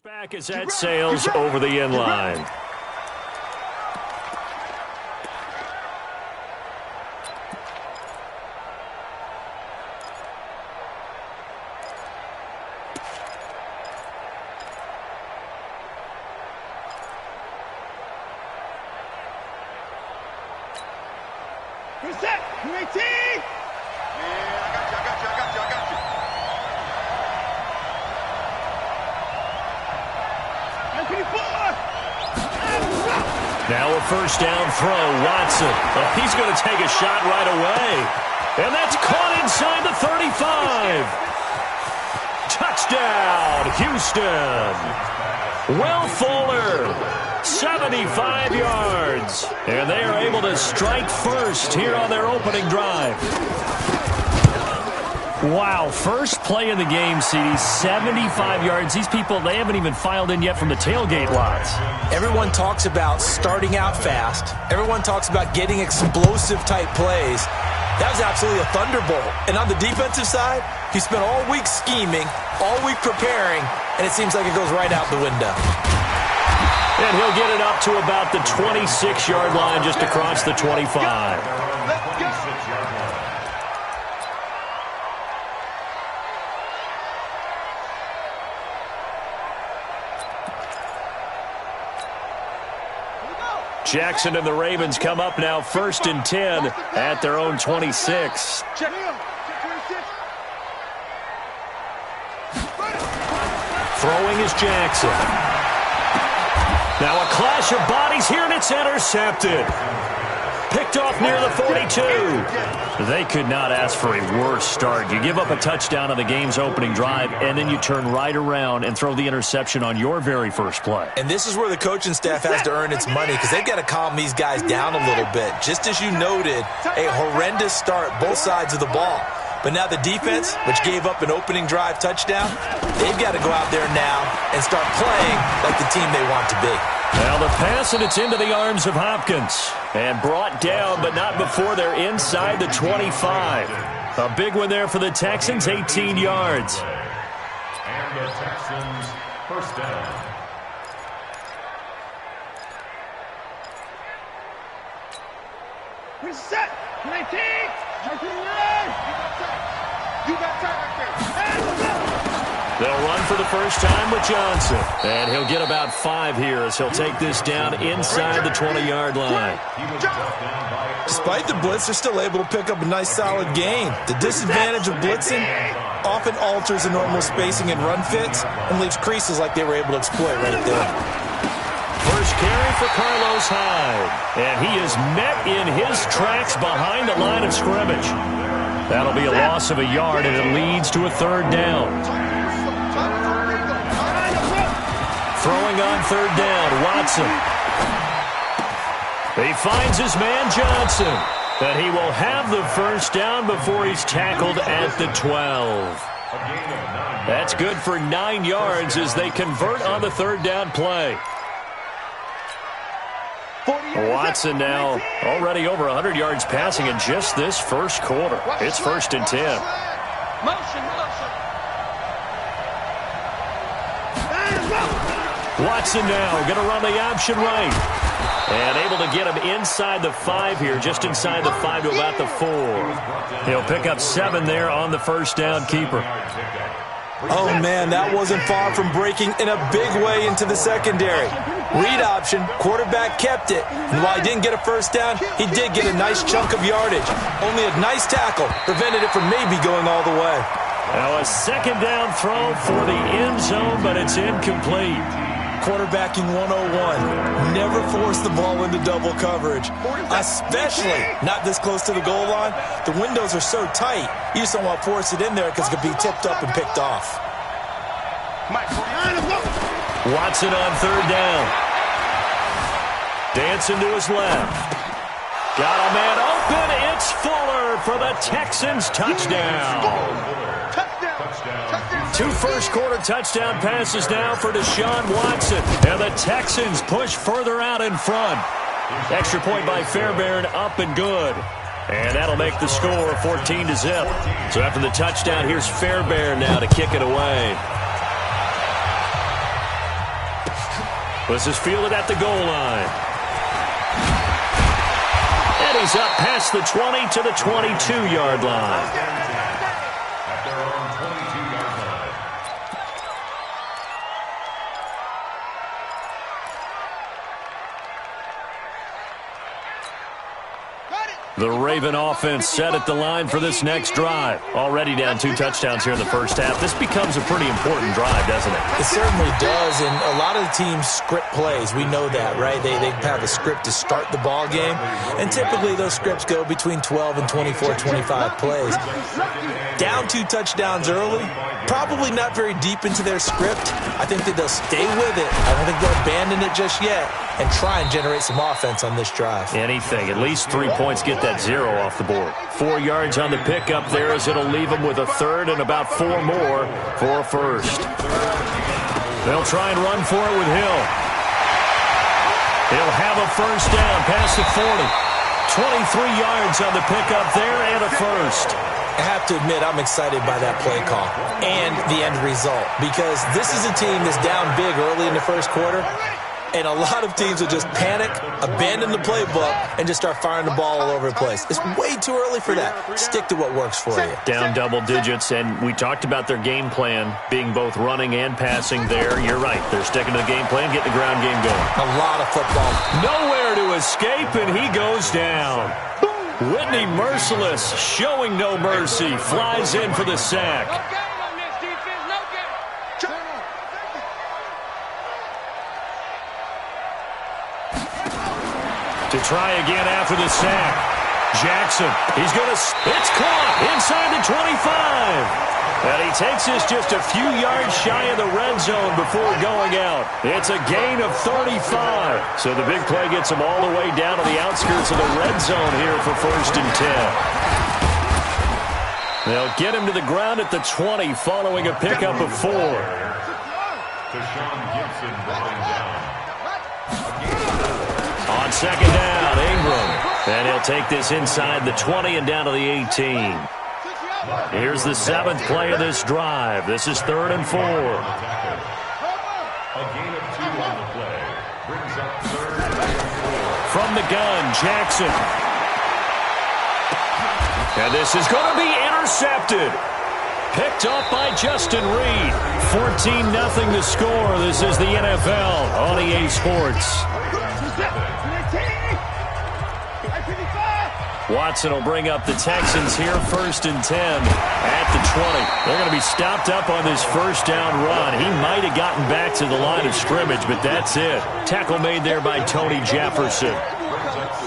Back as that sails over the end line. Who's set? UAT! Now a first down throw, Watson. Oh, he's going to take a shot right away. And that's caught inside the 35. Touchdown, Houston. Will Fuller, 75 yards. And they are able to strike first here on their opening drive. Wow, first play in the game, CD, 75 yards. These people, they haven't even filed in yet from the tailgate lots. Everyone talks about starting out fast. Everyone talks about getting explosive-type plays. That was absolutely a thunderbolt. And on the defensive side, he spent all week scheming, all week preparing, and it seems like it goes right out the window. And he'll get it up to about the 26-yard line, just across the 25. Let's go! Jackson and the Ravens come up now 1st and 10 at their own 26. Check. Throwing is Jackson. Now a clash of bodies here, and it's intercepted. picked off near the 42. They could not ask for a worse start. You give up a touchdown on the game's opening drive, and then you turn right around and throw the interception on your very first play. And this is where the coaching staff has to earn its money because they've got to calm these guys down a little bit. Just as you noted, a horrendous start, both sides of the ball. But now the defense, which gave up an opening drive touchdown, they've got to go out there now and start playing like the team they want to be. Now the pass, and it's into the arms of Hopkins. And brought down, but not before they're inside the 25. A big one there for the Texans, 18 yards. And the Texans first down. Reset. 19. You got time right there. They'll run for the first time with Johnson. And he'll get about 5 here as he'll take this down inside the 20-yard line. Despite the blitz, they're still able to pick up a nice solid gain. The disadvantage of blitzing often alters the normal spacing and run fits and leaves creases like they were able to exploit right at there. First carry for Carlos Hyde. And he is met in his tracks behind the line of scrimmage. That'll be a loss of a yard, and it leads to a third down. Throwing on third down, Watson. He finds his man Johnson. And he will have the first down before he's tackled at the 12. That's good for 9 yards as they convert on the third down play. Watson now already over 100 yards passing in just this first quarter. It's 1st and 10. Watson now going to run the option right. And able to get him inside the 5 here, just inside the 5 to about the 4. He'll pick up 7 there on the first down keeper. Oh, man, that wasn't far from breaking in a big way into the secondary. Read option, quarterback kept it. And while he didn't get a first down, he did get a nice chunk of yardage. Only a nice tackle prevented it from maybe going all the way. Now a second down throw for the end zone, but it's incomplete. Quarterbacking 101. Never force the ball into double coverage, especially not this close to the goal line. The windows are so tight, you just don't want to force it in there because it could be tipped up and picked off. Watson on third down. Dancing to his left. Got a man open. It's Fuller for the Texans touchdown. 2 first-quarter touchdown passes now for Deshaun Watson. And the Texans push further out in front. Extra point by Fairbairn, up and good. And that'll make the score 14-0. So after the touchdown, here's Fairbairn now to kick it away. This is fielded at the goal line. And he's up past the 20 to the 22-yard line. The Raven offense set at the line for this next drive. Already down 2 touchdowns here in the first half. This becomes a pretty important drive, doesn't it? It certainly does, and a lot of the teams script plays. We know that, right? They have a script to start the ball game, and typically those scripts go between 12 and 24, 25 plays. Down 2 touchdowns early, probably not very deep into their script. I think that they'll stay with it. I don't think they'll abandon it just yet and try and generate some offense on this drive. Anything. At least 3 points, get that 0 off the board. 4 yards on the pickup there as it'll leave them with a third and about 4 more for a first. They'll try and run for it with Hill. He'll have a first down past the 40. 23 yards on the pickup there and a first. I have to admit, I'm excited by that play call and the end result because this is a team that's down big early in the first quarter, and a lot of teams will just panic, abandon the playbook, and just start firing the ball all over the place. It's way too early for that. Stick to what works for you. Down double digits, and we talked about their game plan being both running and passing there. You're right. They're sticking to the game plan, getting the ground game going. A lot of football. Nowhere to escape, and he goes down. Whitney Merciless, showing no mercy, flies in for the sack. To try again after the sack. Jackson, he's going to, it's caught inside the 25. And he takes this just a few yards shy of the red zone before going out. It's a gain of 35. So the big play gets him all the way down to the outskirts of the red zone here for 1st and 10. They'll get him to the ground at the 20 following a pickup of 4. On 2nd down, Ingram. And he'll take this inside the 20 and down to the 18. Here's the 7th play of this drive. This is 3rd and 4. A gain of 2 on the play. Brings up 3rd and 4. From the gun, Jackson. And this is going to be intercepted. Picked up by Justin Reed. 14-0 the score. This is the NFL on EA Sports. Watson will bring up the Texans here, 1st and 10 at the 20. They're going to be stopped up on this 1st down run. He might have gotten back to the line of scrimmage, but that's it. Tackle made there by Tony Jefferson.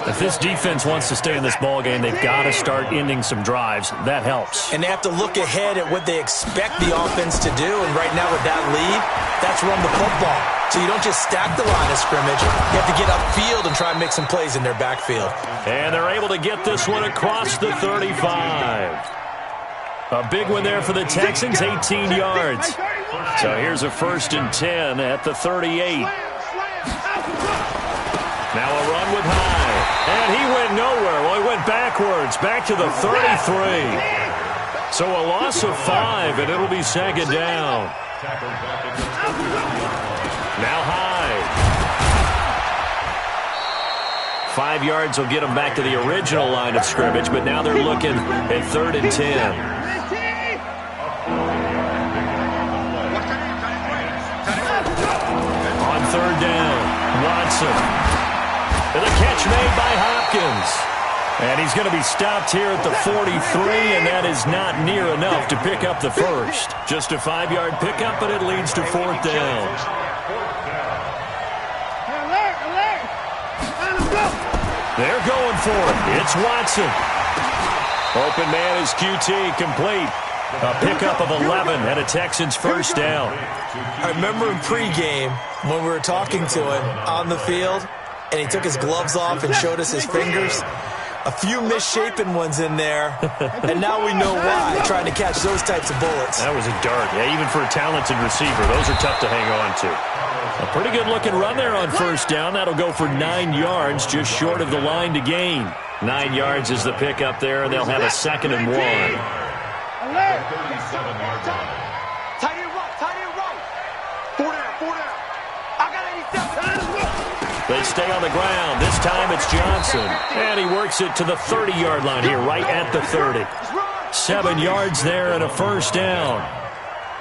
If this defense wants to stay in this ballgame, they've got to start ending some drives. That helps. And they have to look ahead at what they expect the offense to do. And right now with that lead, that's run the football. So you don't just stack the line of scrimmage. You have to get upfield and try and make some plays in their backfield. And they're able to get this one across the 35. A big one there for the Texans, 18 yards. So here's a 1st and 10 at the 38. Now a run with High. And he went nowhere. Well, he went backwards, back to the 33. So a loss of 5, and it'll be 2nd down. Now High. 5 yards will get them back to the original line of scrimmage, but now they're looking at 3rd and 10. On 3rd down, Watson. And the catch made by Hopkins. And he's going to be stopped here at the 43, and that is not near enough to pick up the 1st. Just a 5-yard pickup, but it leads to 4th down. They're going for it. It's Watson. Open man is QT, complete. A pickup of 11 and a Texans 1st down. I remember in pregame when we were talking to him on the field, and he took his gloves off and showed us his fingers. A few misshapen ones in there, and now we know why, trying to catch those types of bullets. That was a dart. Yeah, even for a talented receiver, those are tough to hang on to. A pretty good-looking run there on 1st down. That'll go for 9 yards, just short of the line to gain. 9 yards is the pickup there, and they'll have a 2nd and 1. Tight end right. 4 down. I got 87. They stay on the ground. This time it's Johnson. And he works it to the 30-yard line here, right at the 30. 7 yards there and a 1st down.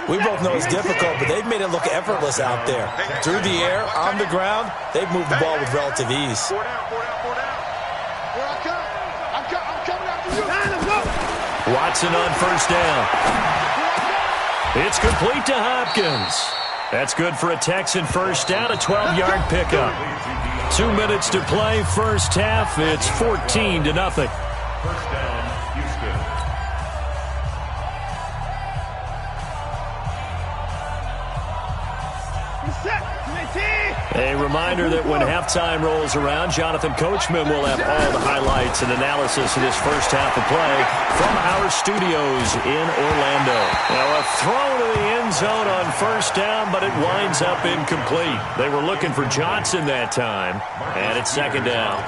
We both know it's difficult, but they've made it look effortless out there. Through the air, on the ground, they've moved the ball with relative ease. 4 down. I'm coming after you. Watson on 1st down. It's complete to Hopkins. That's good for a Texan 1st down, a 12-yard pickup. 2 minutes to play, 1st half. It's 14-0. 1st down, Houston. A reminder that when halftime rolls around, Jonathan Coachman will have all the highlights and analysis of this 1st half of play from our studios in Orlando. Now a throw to the end zone on 1st down, but it winds up incomplete. They were looking for Johnson that time, and it's 2nd down.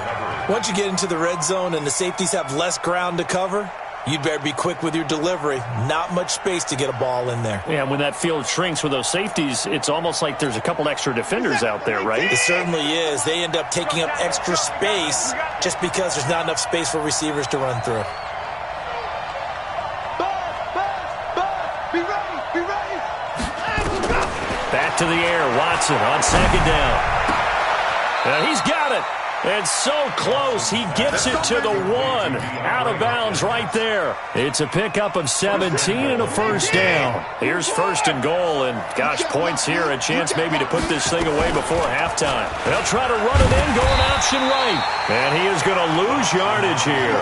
Once you get into the red zone and the safeties have less ground to cover, you'd better be quick with your delivery. Not much space to get a ball in there. Yeah, when that field shrinks with those safeties, it's almost like there's a couple extra defenders out there, right? It certainly is. They end up taking up extra space just because there's not enough space for receivers to run through. Be ready. Back to the air, Watson on 2nd down. He's got it. And so close, he gets it to the 1. Out of bounds right there. It's a pickup of 17 and a first down. Here's first and goal, and gosh, points here. A chance maybe to put this thing away before halftime. They'll try to run it in, going option right. And he is going to lose yardage here.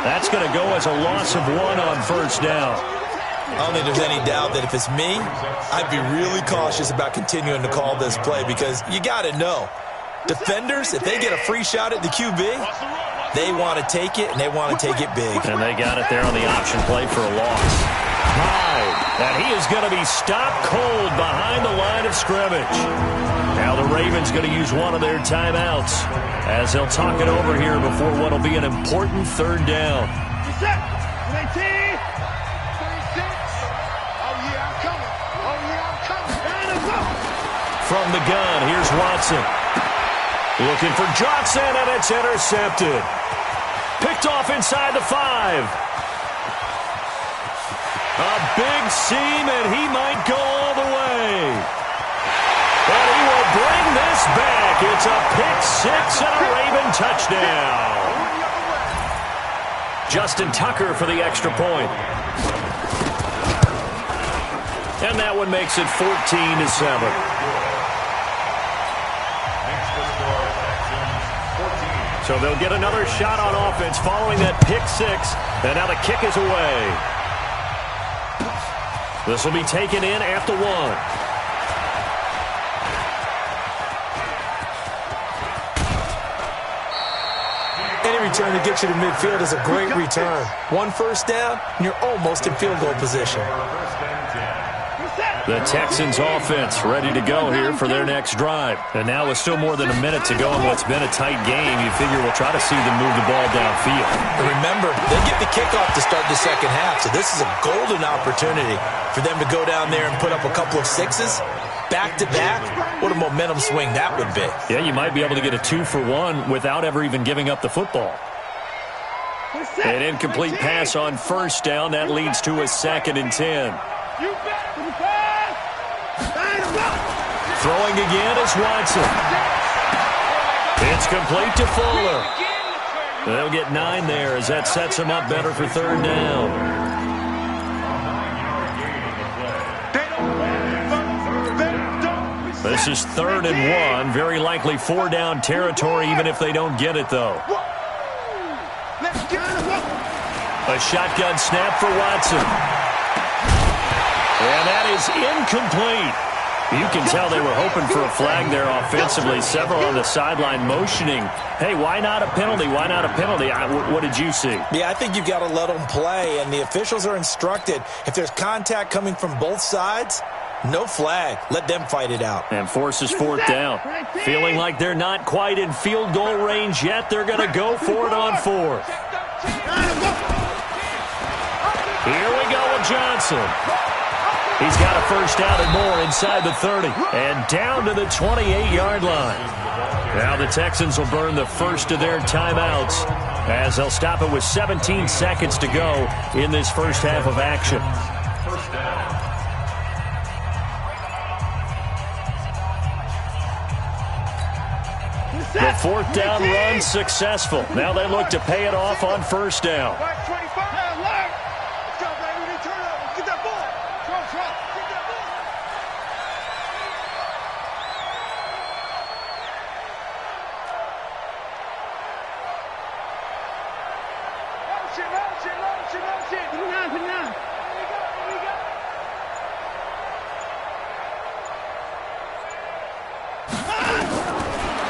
That's going to go as a loss of 1 on first down. I don't think there's any doubt that if it's me, I'd be really cautious about continuing to call this play because you got to know. Defenders, if they get a free shot at the QB, they want to take it, and they want to take it big. And they got it there on the option play for a loss. High. And he is going to be stopped cold behind the line of scrimmage. Now the Ravens going to use one of their timeouts as they'll talk it over here before what will be an important third down. Reset. 19. 36. Oh, yeah, I'm coming. Oh, yeah, I'm coming. And it's up. From the gun, here's Watson. Looking for Johnson, and it's intercepted. Picked off inside the 5. A big seam, and he might go all the way. And he will bring this back. It's a pick 6 and a Raven touchdown. Justin Tucker for the extra point. And that one makes it 14-7. So they'll get another shot on offense following that pick 6. And now the kick is away. This will be taken in at the 1. Any return to get you to midfield is a great return. 1 first down, and you're almost in field goal position. The Texans offense ready to go here for their next drive. And now with still more than a minute to go in what's been a tight game, you figure we'll try to see them move the ball downfield. And remember, they get the kickoff to start the second half, so this is a golden opportunity for them to go down there and put up a couple of 6s. Back-to-back, what a momentum swing that would be. Yeah, you might be able to get a 2-for-1 without ever even giving up the football. An incomplete pass on first down. That leads to a 2nd and 10. Throwing again is Watson. It's complete to Fuller. They'll get 9 there as that sets them up better for third down. This is 3rd and 1. Very likely 4-down territory even if they don't get it, though. A shotgun snap for Watson. And that is incomplete. You can tell they were hoping for a flag there offensively. Several on the sideline motioning, hey, why not a penalty? Why not a penalty? What did you see? Yeah, I think you've got to let them play, and the officials are instructed. If there's contact coming from both sides, no flag. Let them fight it out. And forces 4th down. Feeling like they're not quite in field goal range yet. They're going to go for it on 4th. Here we go with Johnson. He's got a first down and more inside the 30. And down to the 28-yard line. Now the Texans will burn the first of their timeouts as they'll stop it with 17 seconds to go in this first half of action. The 4th down run successful. Now they look to pay it off on first down.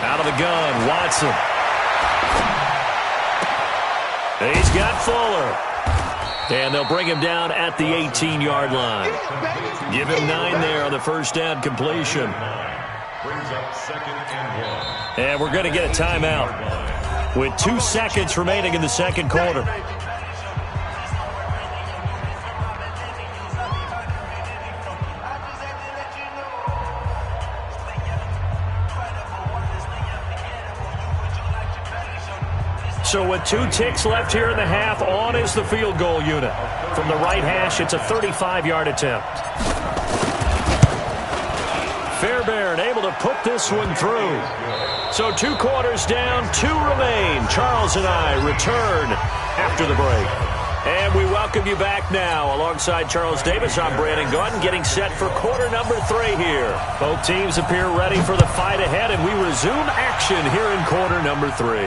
Out of the gun, Watson. He's got Fuller. And they'll bring him down at the 18-yard line. Give him 9 there on the first down completion. Brings up 2nd and 1. And we're going to get a timeout with 2 seconds remaining in the second quarter. So with 2 ticks left here in the half, on is the field goal unit. From the right hash, it's a 35-yard attempt. Fair Fairbairn able to put this one through. So 2 quarters down, 2 remain. Charles and I return after the break. And we welcome you back now. Alongside Charles Davis, I'm Brandon Gaudin, getting set for quarter number 3 here. Both teams appear ready for the fight ahead, and we resume action here in quarter number 3.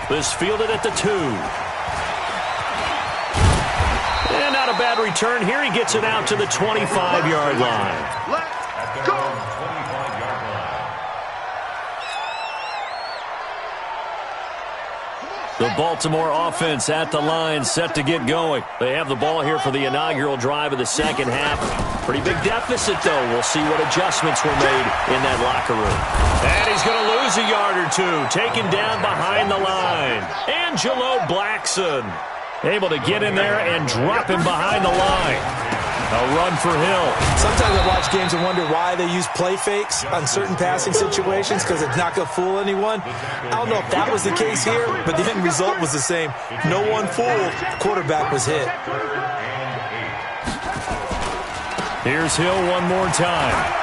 This fielded at the 2. And not a bad return here. He gets it out to the 25-yard line. Let's go. The Baltimore offense at the line, set to get going. They have the ball here for the inaugural drive of the second half. Pretty big deficit, though. We'll see what adjustments were made in that locker room. And he's going to lose a yard or 2, taken down behind the line. Angelo Blackson able to get in there and drop him behind the line. A run for Hill. Sometimes I watch games and wonder why they use play fakes on certain passing situations, because it's not going to fool anyone. I don't know if that was the case here, but the end result was the same. No one fooled. The quarterback was hit. Here's Hill one more time.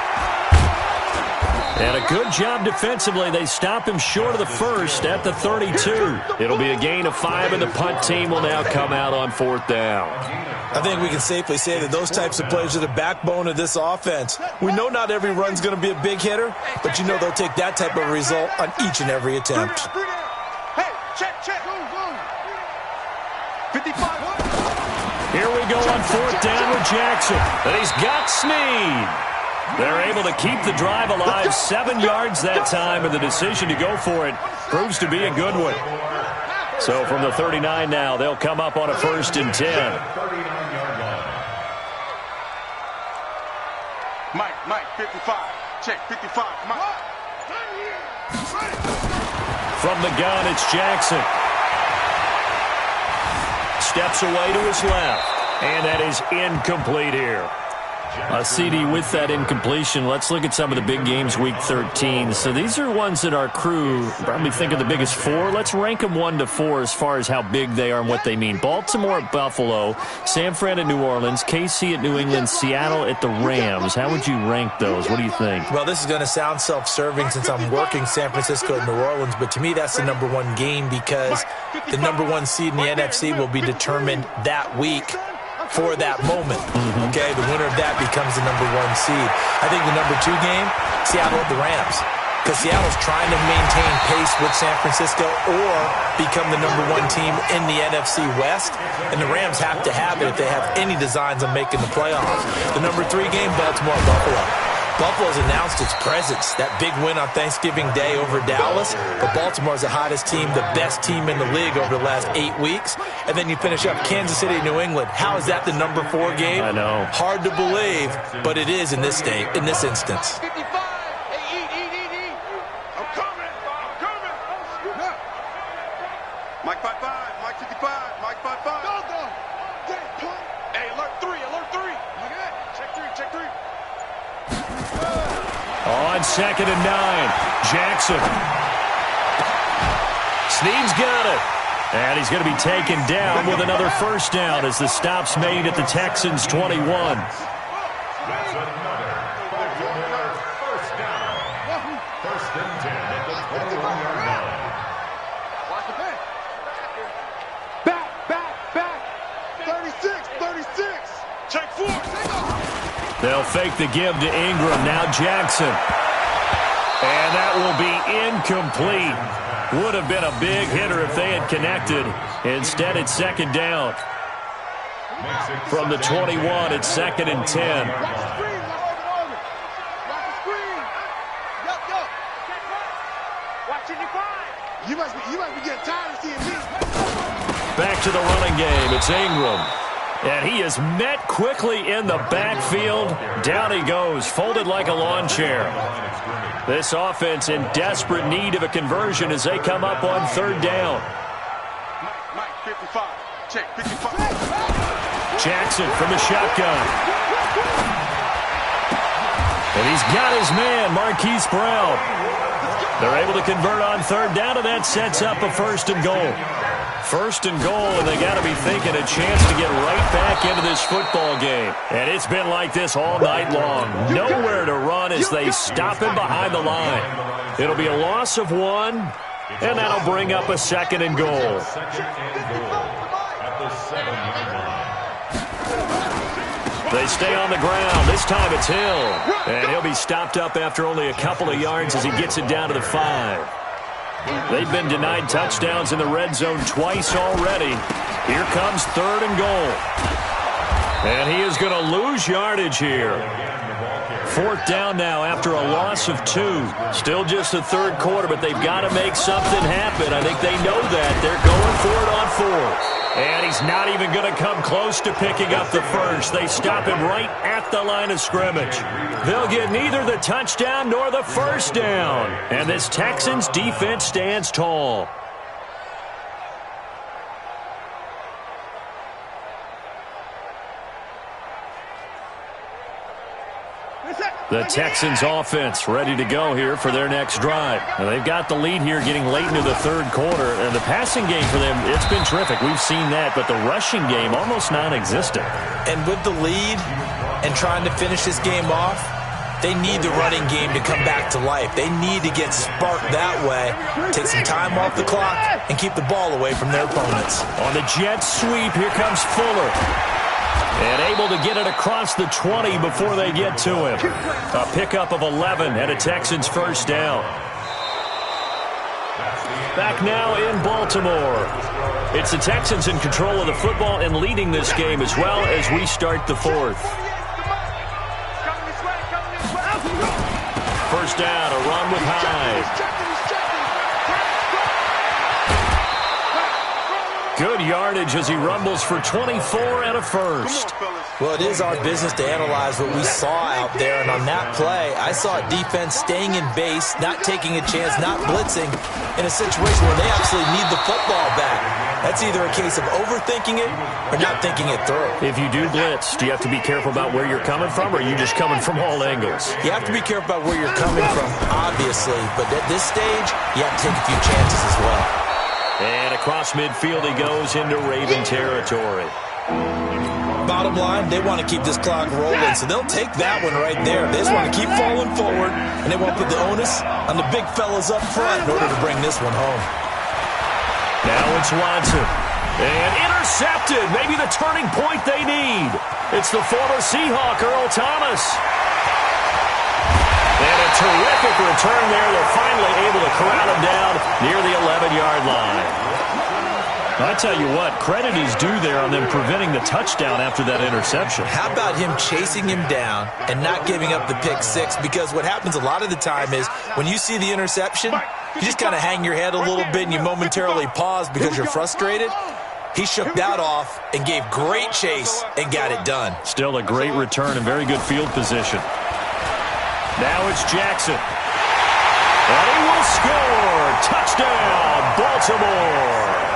And a good job defensively. They stop him short of the first at the 32. It'll be a gain of 5, and the punt team will now come out on 4th down. I think we can safely say that those types of plays are the backbone of this offense. We know not every run's going to be a big hitter, but you know they'll take that type of result on each and every attempt. Hey, check. 55. Here we go on 4th down with Jackson. And he's got Snead. They're able to keep the drive alive, 7 yards that time, and the decision to go for it proves to be a good one. So from the 39 now, they'll come up on a 1st and 10. Mike, 55. Check, 55. Mike. From the gun, it's Jackson. Steps away to his left, and that is incomplete here. CD, with that incompletion, let's look at some of the big games week 13. So these are ones that our crew probably think are the biggest 4. Let's rank them 1 to 4 as far as how big they are and what they mean. Baltimore at Buffalo, San Fran at New Orleans, KC at New England, Seattle at the Rams. How would you rank those? What do you think? Well, this is going to sound self-serving since I'm working San Francisco and New Orleans, but to me that's the number 1 game because the number 1 seed in the NFC will be determined that week for that moment. Okay, the winner of that becomes the number 1 seed. I think the number 2 game, Seattle at the Rams, because Seattle's trying to maintain pace with San Francisco or become the number 1 team in the NFC West, and the Rams have to have it if they have any designs on making the playoffs. The number 3 game, Baltimore at Buffalo. Buffalo's announced its presence, that big win on Thanksgiving Day over Dallas, but Baltimore's the hottest team, the best team in the league over the last 8 weeks, and then you finish up Kansas City, New England. How is that the number 4 game? I know. Hard to believe, but it is in this instance. 55. Hey, I'm coming. Mike 55. Mike 55. Mike 55. Go. Hey, alert 3. Check 3. On 2nd and 9, Jackson. Snead's got it. And he's going to be taken down with another 1st down as the stop's made at the Texans' 21. That's another 1st down. 1st and 10 at the 21-yard line. Watch the back. 36. Check 4. They'll fake the give to Ingram. Now Jackson. And that will be incomplete. Would have been a big hitter if they had connected. Instead, it's 2nd down. From the 21, it's 2nd and 10. You must be getting tired of seeing me. Back to the running game. It's Ingram. And he is met quickly in the backfield. Down he goes, folded like a lawn chair. This offense in desperate need of a conversion as they come up on 3rd down. Mike, 55. Check, 55. Jackson from the shotgun. And he's got his man, Marquise Brown. They're able to convert on 3rd down, and that sets up a 1st and goal. 1st and goal, and they got to be thinking a chance to get right back into this football game. And it's been like this all night long. Nowhere to run as as they stop him behind the line. It'll be a loss of 1, and that'll bring up a 2nd and goal. Second and goal at the 7-yard line. They stay on the ground. This time it's Hill. And he'll be stopped up after only a couple of yards as he gets it down to the 5. They've been denied touchdowns in the red zone twice already. Here comes 3rd and goal. And he is going to lose yardage here. 4th down now after a loss of 2. Still just the 3rd quarter, but they've got to make something happen. I think they know that. They're going for it on 4th. And he's not even going to come close to picking up the 1st. They stop him right at the line of scrimmage. They'll get neither the touchdown nor the 1st down. And this Texans defense stands tall. The Texans offense ready to go here for their next drive. Now, they've got the lead here getting late into the 3rd quarter. And the passing game for them, it's been terrific. We've seen that. But the rushing game, almost non-existent. And with the lead and trying to finish this game off, they need the running game to come back to life. They need to get sparked that way, take some time off the clock, and keep the ball away from their opponents. On the jet sweep, here comes Fuller. And able to get it across the 20 before they get to him. A pickup of 11 and a Texans 1st down. Back now in Baltimore. It's the Texans in control of the football and leading this game as well as we start the 4th. 1st down, a run with Hyde. Good yardage as he rumbles for 24 and a 1st. Well, it is our business to analyze what we saw out there, and on that play, I saw a defense staying in base, not taking a chance, not blitzing, in a situation where they absolutely need the football back. That's either a case of overthinking it or not thinking it through. If you do blitz, do you have to be careful about where you're coming from, or are you just coming from all angles? You have to be careful about where you're coming from, obviously, but at this stage, you have to take a few chances as well. And across midfield he goes into Raven territory. Bottom line, they want to keep this clock rolling, so they'll take that one right there. They just want to keep falling forward, and they won't put the onus on the big fellas up front in order to bring this one home. Now it's Watson. And intercepted. Maybe the turning point they need. It's the former Seahawk, Earl Thomas. And a terrific return there. They're finally able to corral him down near the 11-yard line. I tell you what, credit is due there on them preventing the touchdown after that interception. How about him chasing him down and not giving up the pick 6? Because what happens a lot of the time is when you see the interception, you just kind of hang your head a little bit and you momentarily pause because you're frustrated. He shook that off and gave great chase and got it done. Still a great return and very good field position. Now it's Jackson. And he will score. Touchdown, Baltimore.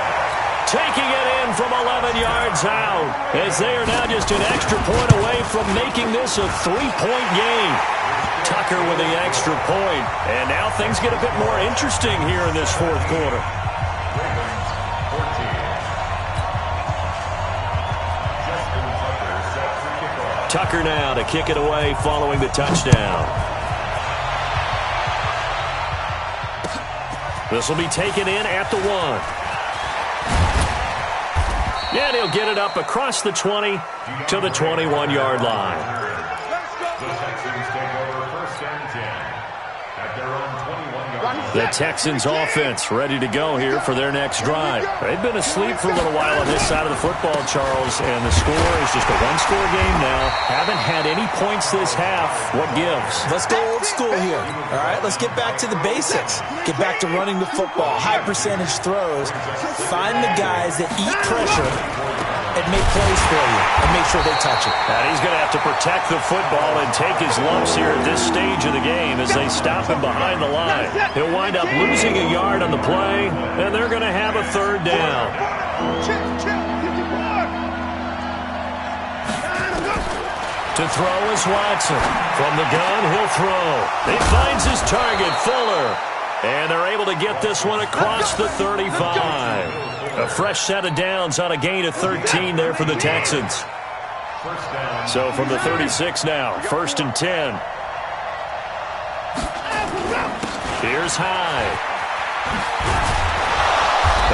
Taking it in from 11 yards out as they are now just an extra point away from making this a 3-point game. Tucker with the extra point. And now things get a bit more interesting here in this 4th quarter. Tucker now to kick it away following the touchdown. This will be taken in at the 1. And he'll get it up across the 20 to the 21-yard line. The Texans take over 1st and 10 at their own 21-yard line. The Texans offense ready to go here for their next drive. They've been asleep for a little while on this side of the football, Charles, and the score is just a 1-score game now. Haven't had any points this half. What gives? Let's go old school here. All right, let's get back to the basics. Get back to running the football, high percentage throws. Find the guys that eat pressure and make plays for you and make sure they touch it. And he's going to have to protect the football and take his lumps here at this stage of the game as they stop him behind the line. He'll wind up losing a yard on the play, and they're going to have a 3rd down. To throw is Watson. From the gun, he'll throw. He finds his target, Fuller. And they're able to get this one across the 35. A fresh set of downs on a gain of 13 there for the Texans. So from the 36 now, 1st and 10. Here's Hyde.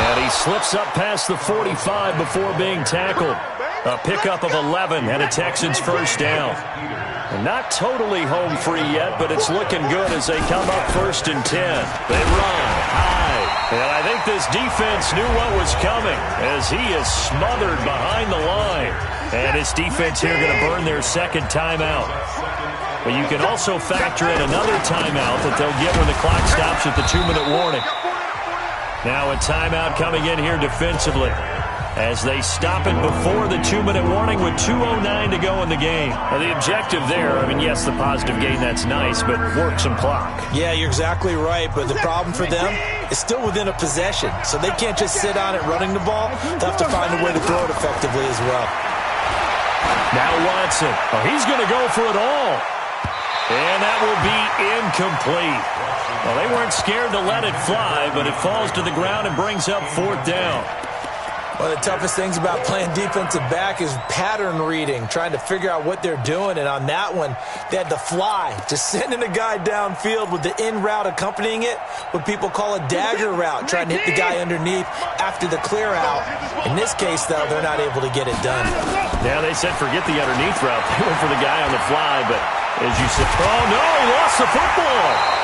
And he slips up past the 45 before being tackled. A pickup of 11 and a Texans first down. And not totally home free yet, but it's looking good as they come up 1st and 10. They run high. And I think this defense knew what was coming as he is smothered behind the line. And his defense here going to burn their second timeout. But you can also factor in another timeout that they'll get when the clock stops at the 2-minute warning. Now a timeout coming in here defensively as they stop it before the 2-minute warning with 2:09 to go in the game. Now the objective there, I mean, yes, the positive gain, that's nice, but work some clock. Yeah, you're exactly right, but the problem for them is still within a possession, so they can't just sit on it running the ball. They'll have to find a way to throw it effectively as well. Now Watson. Oh, he's going to go for it all. And that will be incomplete. Well, they weren't scared to let it fly, but it falls to the ground and brings up 4th down. One of the toughest things about playing defensive back is pattern reading, trying to figure out what they're doing. And on that one, they had to fly, just sending a guy downfield with the in route accompanying it, what people call a dagger route, trying to hit the guy underneath after the clear out. In this case, though, they're not able to get it done. Yeah, they said forget the underneath route. They went for the guy on the fly, but as you said, oh, no, he lost the football.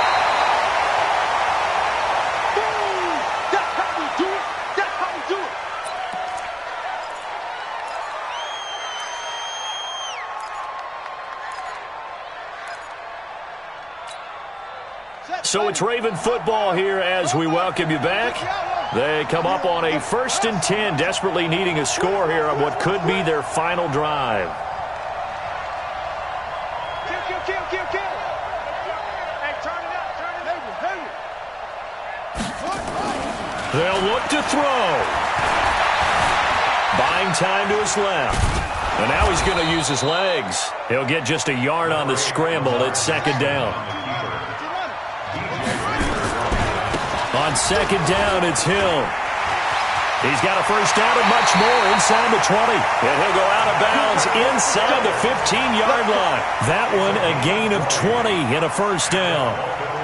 So it's Raven football here as we welcome you back. They come up on a 1st and 10, desperately needing a score here on what could be their final drive. Kill. Hey, turn it up. They'll look to throw. Buying time to his left. And now he's going to use his legs. He'll get just a yard on the scramble at 2nd down. On 2nd down, it's Hill. He's got a first down and much more inside the 20. And he'll go out of bounds inside the 15-yard line. That one a gain of 20 and a first down.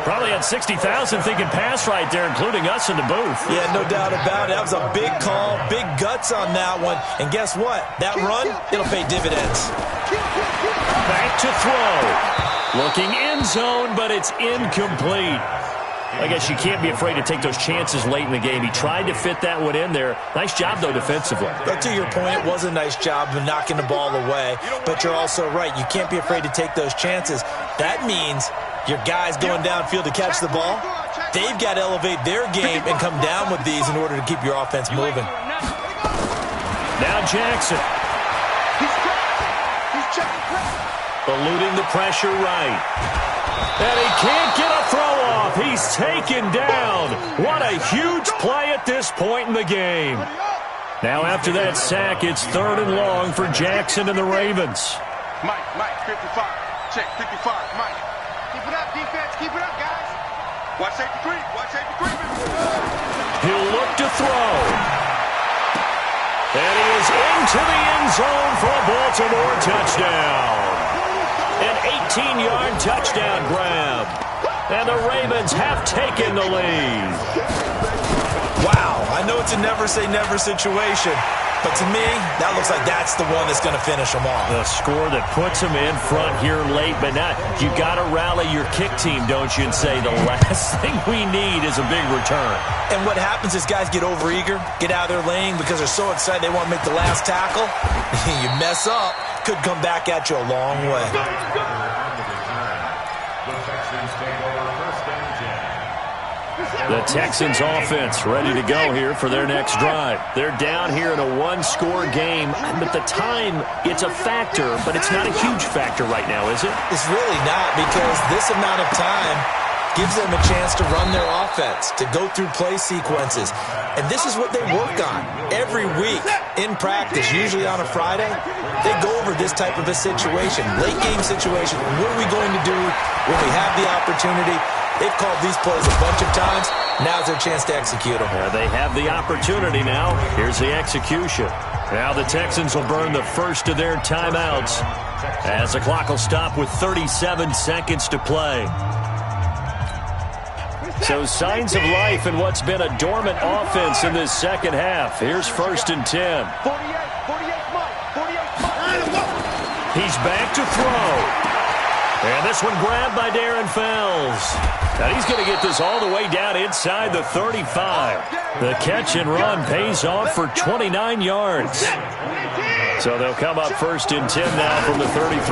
Probably had 60,000 thinking pass right there, including us in the booth. Yeah, no doubt about it. That was a big call, big guts on that one. And guess what? That run, it'll pay dividends. Back to throw. Looking end zone, but it's incomplete. I guess you can't be afraid to take those chances late in the game. He tried to fit that one in there. Nice job, though, defensively. But to your point, it was a nice job of knocking the ball away. But you're also right. You can't be afraid to take those chances. That means your guys going downfield to catch the ball, they've got to elevate their game and come down with these in order to keep your offense moving. Now Jackson. Eluding the pressure right. And he can't get a throw off. He's taken down. What a huge play at this point in the game. Now after that sack, it's 3rd and long for Jackson and the Ravens. Mike, 55. Check, 55, Mike. Keep it up, defense. Keep it up, guys. Watch safety creep. He'll look to throw. And he is into the end zone for a Baltimore touchdown. An 18-yard touchdown grab. And the Ravens have taken the lead. Wow, I know it's a never-say-never situation, but to me, that looks like that's the one that's going to finish them off. The score that puts them in front here late, but now you got to rally your kick team, don't you, and say the last thing we need is a big return. And what happens is guys get overeager, get out of their lane because they're so excited they want to make the last tackle. You mess up, could come back at you a long way. The Texans offense ready to go here for their next drive. They're down here in a one-score game, but the time, it's a factor, but it's not a huge factor right now, is it? It's really not, because this amount of time gives them a chance to run their offense, to go through play sequences. And this is what they work on every week in practice, usually on a Friday. They go over this type of a situation, late game situation. What are we going to do when we have the opportunity? They've called these plays a bunch of times. Now's their chance to execute them. They have the opportunity now. Here's the execution. Now the Texans will burn the first of their timeouts as the clock will stop with 37 seconds to play. So signs of life in what's been a dormant offense in this second half. Here's 1st and 10. 48, Mike. 48, Mike. He's back to throw. And this one grabbed by Darren Fells. Now he's going to get this all the way down inside the 35. The catch and run pays off for 29 yards. So they'll come up 1st and 10 now from the 33.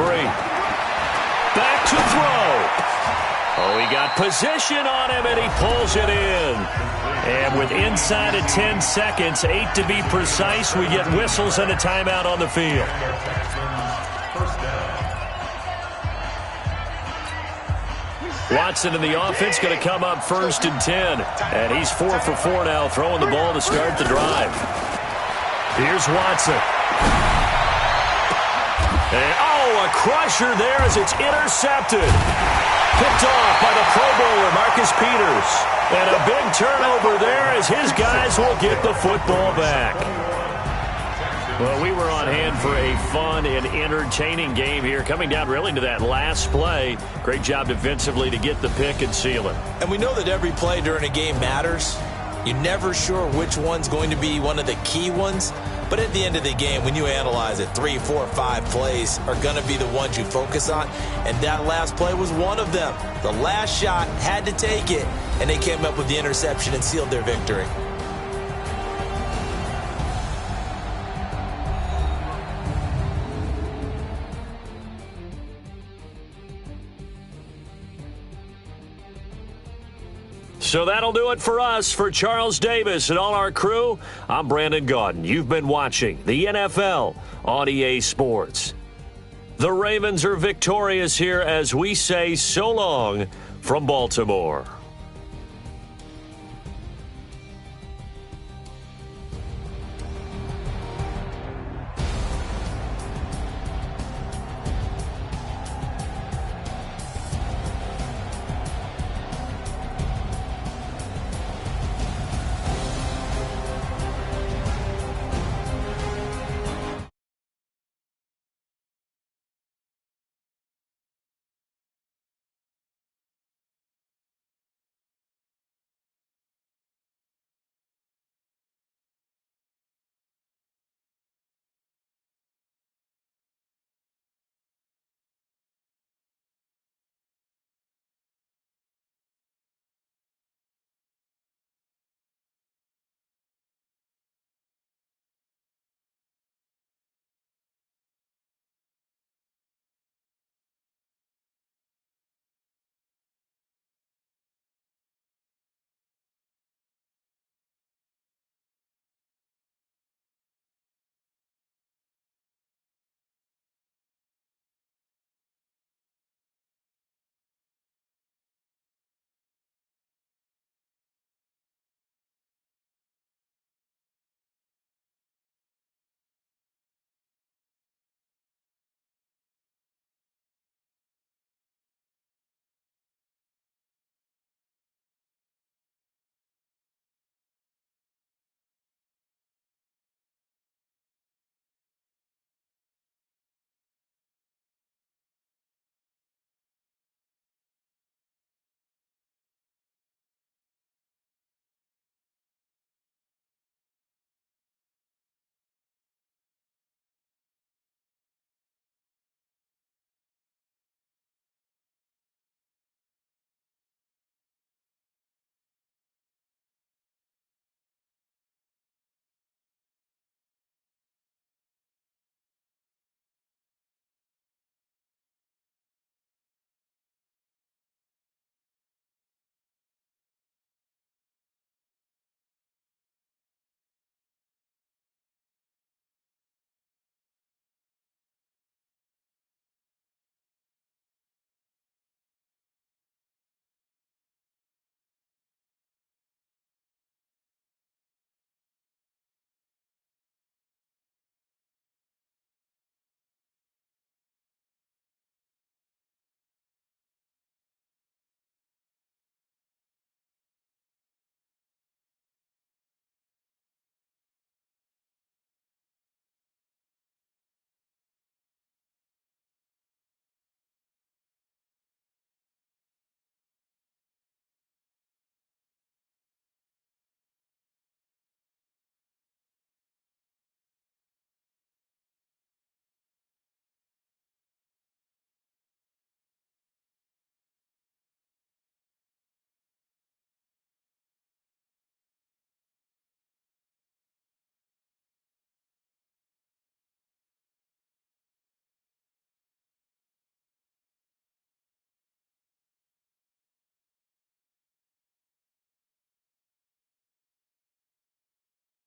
Back to throw. Oh, he got position on him, and he pulls it in. And with inside of 10 seconds, 8 to be precise, we get whistles and a timeout on the field. Watson in the offense going to come up 1st and 10. And he's 4 for 4 now, throwing the ball to start the drive. Here's Watson. And, a crusher there as it's intercepted. Picked off by the Pro Bowler, Marcus Peters. And a big turnover there as his guys will get the football back. Well, we were on hand for a fun and entertaining game here, coming down really to that last play. Great job defensively to get the pick and seal it. And we know that every play during a game matters. You're never sure which one's going to be one of the key ones. But at the end of the game, when you analyze it, 3, 4, 5 plays are going to be the ones you focus on. And that last play was one of them. The last shot had to take it, and they came up with the interception and sealed their victory. So that'll do it for us. For Charles Davis and all our crew, I'm Brandon Gaudin. You've been watching the NFL on EA Sports. The Ravens are victorious here as we say so long from Baltimore.